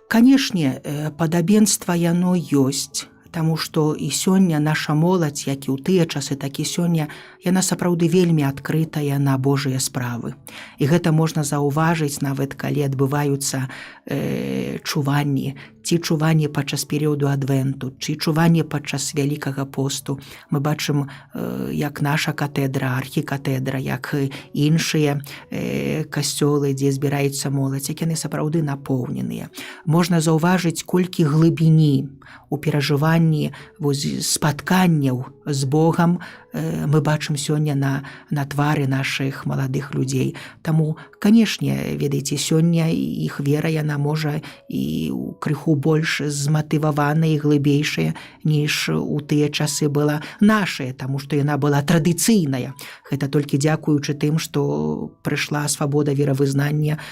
[SPEAKER 4] канешне, падабенства яно ёсць, таму што і сёння наша моладзь, як і ў тыя часы, так і сёння, яна сапраўды вельмі адкрытая на Божыя справы. І гэта можна заўважыць, нават калі адбываюцца чуванні, ці чуванні падчас перыяду адвенту, ці чуванні падчас Вялікага посту. Мы бачым, як наша катедра, архікатедра, як іншыя касцёлы, дзе збіраецца моладзь, як яны сапраўды напоўненыя. Можна заўважыць, колькі глыбіні у перажыванні спатканняў з Богам мы бачым сёння на твары нашых маладых людзей. Таму, канешне, ведаеце, сёння іх вера, яна можа і крыху больш зматываваная і глыбейшая, ніж у тыя часы была нашая, таму што яна была традыцыйная. Гэта толькі дзякуючы тым, што прыйшла свабода веравызнання,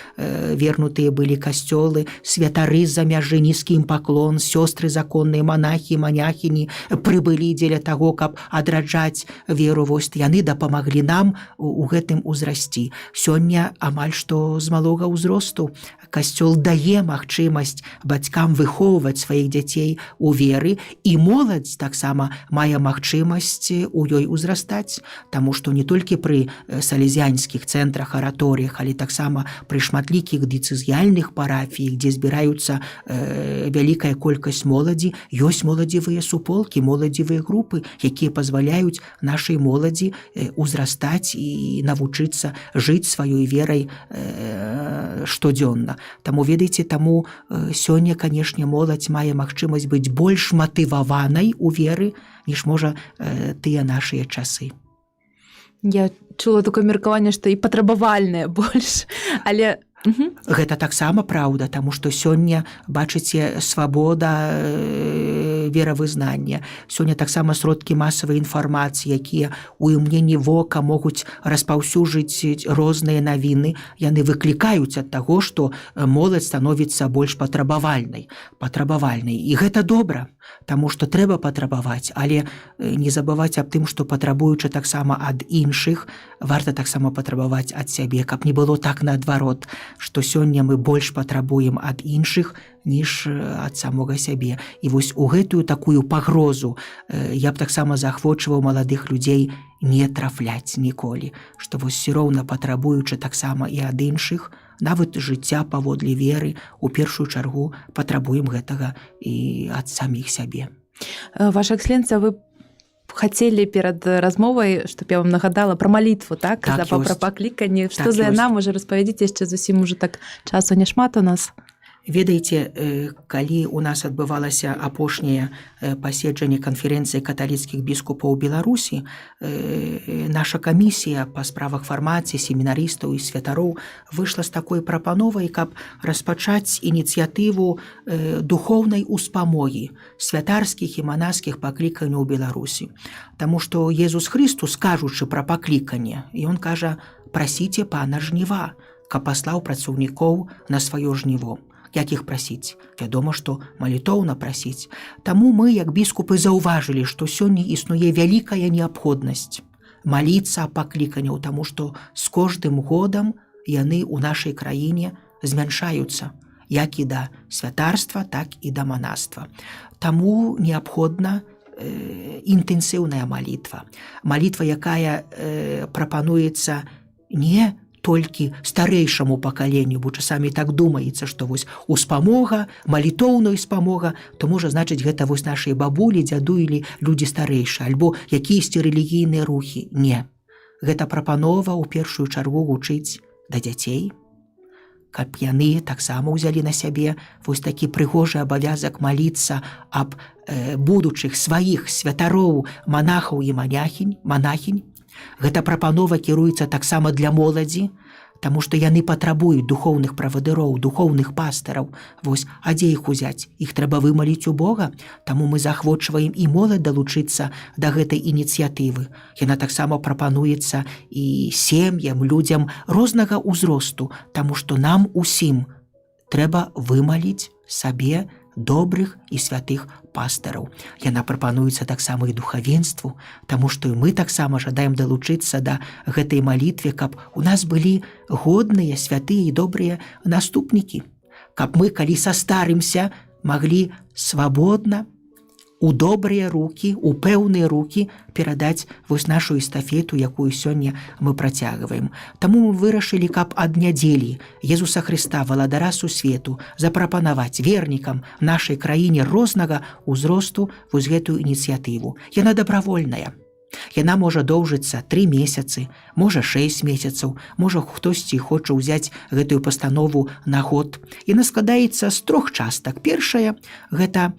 [SPEAKER 4] вернутыя былі касцёлы, святары з-за мяжы, нізкі ім паклон, сёстры законныя, манахі, маняхіні прыбылі дзеля таго, каб адраджаць веру. Вось яны дапамаглі нам у гэтым узрасці. Сёння амаль што з малога ўзросту касцёл дае магчымасць бацькам выхоўваць сваіх дзяцей у веры, і моладзь таксама мае магчымасць у ёй узрастаць, таму што не толькі пры салезіянскіх цэнтрах, араторыях, але таксама пры шматлікіх дыцэзіяльных парафіях, дзе збіраюцца вялікая колькасць моладзі, ёсць моладзевыя суполкі, моладзевыя групы, якія пазваляюць нашай моладзі узрастаць і навучыцца жыць сваёй верай штодзённа. Таму, ведаеце, таму сёння, канешне, моладзь мае магчымасць быць больш матываванай у веры, ніж, можа, тыя нашыя часы.
[SPEAKER 3] Я чула такое меркаванне, што і патрабавальнае больш, але...
[SPEAKER 4] Гэта таксама праўда, таму што сёння, бачыце, свабода веравызнання. Сёння таксама сродкі масавай інфармацыі, якія у імгненні вока могуць распаўсюджыць розныя навіны, яны выклікаюць ад таго, што моладзь становіцца больш патрабавальнай. І гэта добра. Таму што трэба патрабаваць, але не забываць аб тым, што патрабуючы таксама ад іншых, варта таксама патрабаваць ад сябе, каб не было так наадварот, што сёння мы больш патрабуем ад іншых, ніж ад самога сябе. І вось у гэтую такую пагрозу я б таксама заахвочваў маладых людзей не трафляць ніколі, што вось все роўна патрабуючы таксама і ад іншых, нават жыцця паводле веры, у першую чаргу патрабуем гэтага і ад саміх сябе.
[SPEAKER 3] Ваша экселенцыя, вы хацелі перад размовай, чтоб я вам нагадала пра малітву, так?
[SPEAKER 4] Так,
[SPEAKER 3] пра пакліканне. Што
[SPEAKER 4] Так,
[SPEAKER 3] за яна,
[SPEAKER 4] ёсць.
[SPEAKER 3] можа, распавядзіце, яшчэ зусім уже так часу няшмат у нас.
[SPEAKER 4] Ведаеце, калі у нас адбывалася апошняе паседжанне канферэнцыі каталіцкіх біскупаў Беларусі, наша камісія па справах фармацыі семінарыстаў і святароў выйшла з такой прапановай, каб распачаць ініцыятыву духоўнай успамогі святарскіх і манаскіх пакліканняў у Беларусі. Таму што Езус Христус, кажучы пра пакліканне, і ён кажа: прасіце пана жніва, каб паслаў працаўнікоў на сваё жніво. Як іх прасіць? Вядома, што малітоўна прасіць. Таму мы, як біскупы, заўважылі, што сёння існуе вялікая неабходнасць маліцца аб пакліканняў, таму што з кожным годам яны ў нашай краіне змяншаюцца, як і да святарства, так і да манаства. Таму неабходна інтэнсіўная малітва. Малітва, якая прапануецца не толькі старэйшаму пакаленню, бо часамі так думаецца, што вось успамога, малітоўная спамога, то можа значыць гэта вось нашыя бабулі, дзядулі, людзі старэйшыя, альбо якіясьці рэлігійныя рухі. Не. Гэта прапанова ў першую чаргу вучыць да дзяцей, каб яны таксама ўзялі на сябе вось такі прыгожы абавязак маліцца аб будучых сваіх святароў, манахаў і манахінь. Гэта прапанова кіруецца таксама для моладзі, таму што яны патрабуюць духоўных правадыроў, духоўных пастараў. Вось, а дзе іх узяць? Іх трэба вымаліць у Бога, таму мы заахвочваем і моладзь далучыцца да гэтай ініцыятывы. Яна таксама прапануецца і сем'ям, людзям рознага ўзросту, таму што нам усім трэба вымаліць сабе добрых і святых пастараў. Яна прапануецца таксама і духавенству, таму што і мы таксама жадаем далучыцца да гэтай малітве, каб у нас былі годныя, святыя і добрыя наступнікі, каб мы, калі састарымся, маглі свабодна у добрыя рукі, у пэўныя рукі перадаць вось нашу эстафету, якую сёння мы працягваем. Таму мы вырашылі, каб ад нядзелі Езуса Хрыста, валадара сусвету, запрапанаваць вернікам нашай краіне рознага ўзросту вось гэтую ініцыятыву. Яна дабравольная. Яна можа доўжыцца 3 месяцы, можа 6 месяцаў, можа хтосьці хоча ўзяць гэтую пастанову на год. Яна складаецца з 3 частак. Першая – гэта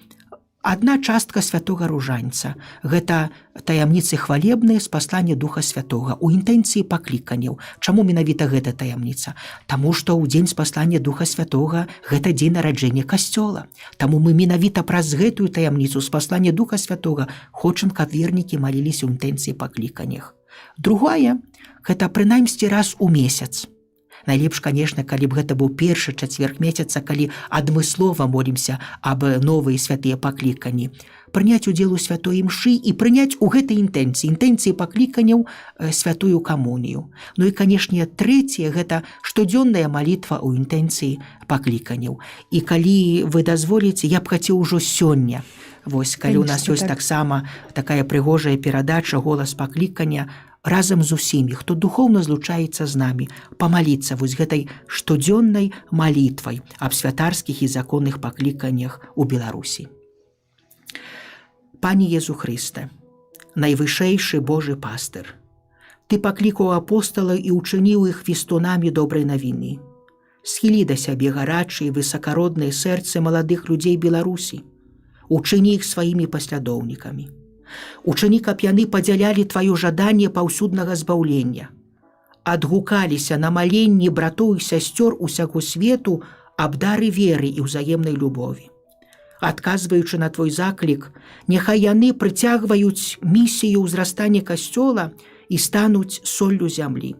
[SPEAKER 4] адна частка святога ружаньца. Гэта таямніцы хвалебныя з паслання Духа Святога, у інтэнцыі пакліканняў. Чаму менавіта гэта таямніца? Таму што ў дзень спаслання Духа Святога гэта дзень нараджэння Касцёла. Таму мы менавіта праз гэтую таямніцу з паслання Духа Святога хочам, каб вернікі маліліся ў інтэнцыі пакліканнях. Другая – гэта прынамсі раз у месяц. Найлепш, конечно, калі б гэта быў першы чацверг месяца, калі адмыслова молімся аб новыя святыя пакліканні. Прыняць удзел у святой імшы і прыняць у гэтай інтэнцыі пакліканняў святую камунію. Ну і, канешне, трэцяе – гэта штодзённая малітва ў інтэнцыі пакліканняў. І калі вы дазволіце, я б хацеў ужо сёння, вось, калі у нас ёсць таксама такая прыгожая перадача «Голас паклікання», разам з усімі, хто духоўна злучаецца з намі, памаліцца вось гэтай штодзённай малітвай аб святарскіх і законных пакліканнях у Беларусі. Пане Езу Хрысте, найвышэйшы Божы пастыр, Ты паклікаў апостала і ўчыніў іх вестунамі добрай навіны. Схілі да сябе гарачыя і высакародныя сэрцы маладых людзей Беларусі, учыні іх сваімі паслядоўнікамі. Учыні, каб яны падзялялі Тваё жаданне паўсюднага збаўлення, адгукаліся на маленні братоў і сясцёр усяго свету аб дары веры і ўзаемнай любові. Адказваючы на Твой заклік, няхай яны прыцягваюць місію ўзрастання Касцёла і стануць соллю зямлі.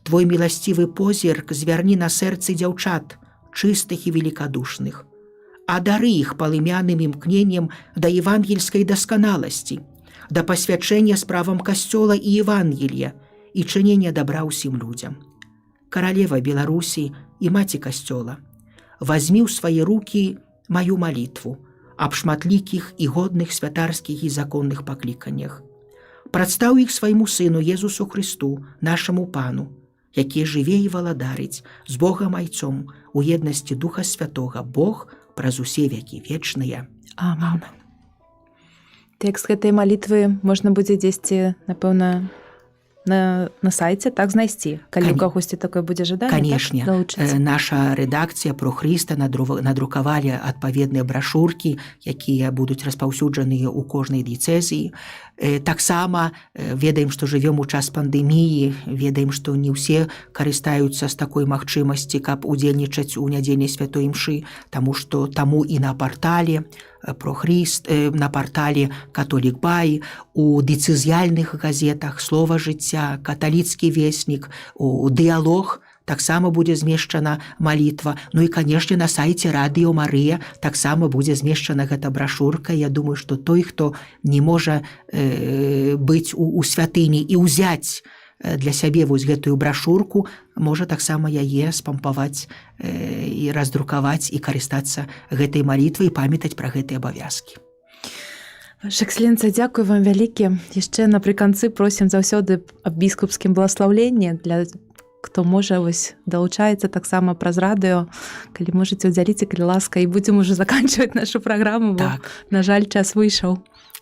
[SPEAKER 4] Твой міласцівы позірк звярні на сэрцы дзяўчат, чыстых і великадушных, адары іх палымяным імкненнем да евангельскай дасканаласці, да пасвячэння справам касцёла і Евангелія і чынення дабра ўсім людзям. Каралева Беларусі і маці касцёла, вазьмі ў свае рукі маю малітву аб шматлікіх і годных святарскіх і законных пакліканнях. Прадстаў іх свайму сыну Езусу Христу, нашаму Пану, які жыве і валадарыць з Богам Айцом у еднасці Духа Святога, Бог праз усе векі вечныя.
[SPEAKER 3] Аман. Тэкст гэтай малітвы можна будзе дзесьці, напэўна, на сайце так знайсці, калі ў кагосьці такое будзе жаданне.
[SPEAKER 4] Канешне, наша рэдакцыя «Про Хрыста» надрукавалі адпаведныя брашуркі, якія будуць распаўсюджаныя ў кожнай дыяцэзіі. Таксама ведаем, што жывём у час пандэміі, ведаем, што не ўсе карыстаюцца з такой магчымасці, каб удзельнічаць у нядзельнай святой імшы, таму і на партале «Про Хрыст», на партале «Католік Бай», у дыцэзіяльных газетах «Слова жыцця», «Каталіцкі веснік», у «Дыялог» таксама будзе змешчана малітва. Ну і, канешне, на сайце «Радыё Марыя» таксама будзе змешчана гэта брашурка. Я думаю, што той, хто не можа быць у святыні і ўзяць для сябе вось гэтую брашурку, можа таксама яе спампаваць і раздрукаваць і карыстацца гэтай малітвай і памятаць пра гэтыя абавязкі.
[SPEAKER 3] Ваша экселенцыя, дзякую вам вялікі. Яшчэ напрыканцы просім заўсёды аб біскупскім благаслаўленні для хто можа вось далучаецца таксама праз радыё, калі можаце ўдзяліце, калі ласка, і будзем ужо заканчваць нашу праграму, бо, на жаль, час выйшаў.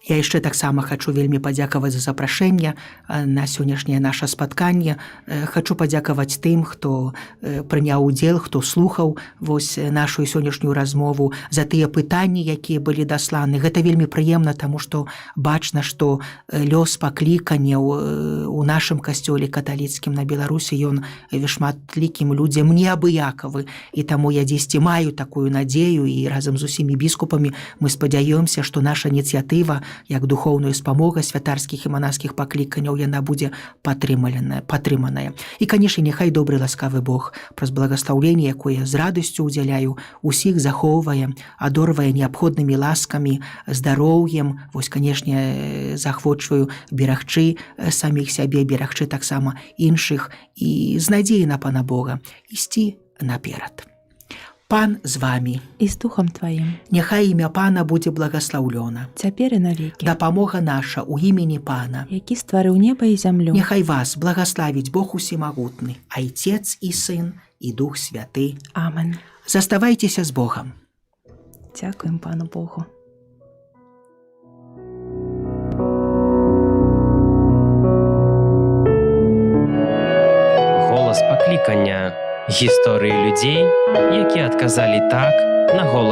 [SPEAKER 4] Я яшчэ таксама хачу вельмі падзякаваць за запрашэнне на сённяшняе наша спатканне. Хачу падзякаваць тым, хто прыняў удзел, хто слухаў вось нашу сённяшнюю размову, за тыя пытанні, якія былі дасланы. Гэта вельмі прыемна, таму што бачна, што лёс пакліканняў у нашым касцёле каталіцкім на Беларусі, ён шматлікім людзям неабыякавы. І таму я дзесьці маю такую надзею, і разам з усімі біскупамі мы спадзяёмся, што наша ініцыятыва як духоўная спамога святарскіх і манаскіх пакліканняў яна будзе падтрыманая. І, канешне, няхай добры ласкавы Бог праз благаслаўленне, якое з радасцю ўдзяляю, усіх захоўвае, адорвае неабходнымі ласкамі, здароўем, вось, канешне, захвочваю берагчы саміх сябе, берагчы таксама іншых і з надзеяй на Пана Бога ісці наперад. Пан з вамі.
[SPEAKER 3] І з духам тваім.
[SPEAKER 4] Няхай імя Пана будзе благаслаўлёна.
[SPEAKER 3] Цяпер і навекі.
[SPEAKER 4] Дапамога наша ў імені Пана,
[SPEAKER 3] які стварыў неба і зямлю.
[SPEAKER 4] Няхай вас благаславіць Бог усемагутны, Айцец і Сын і Дух Святы.
[SPEAKER 3] Амен.
[SPEAKER 4] Заставайцеся з Богам.
[SPEAKER 3] Дзякуем Пану Богу.
[SPEAKER 2] Голас паклікання. Гісторыі людзей, якія адказалі так на голас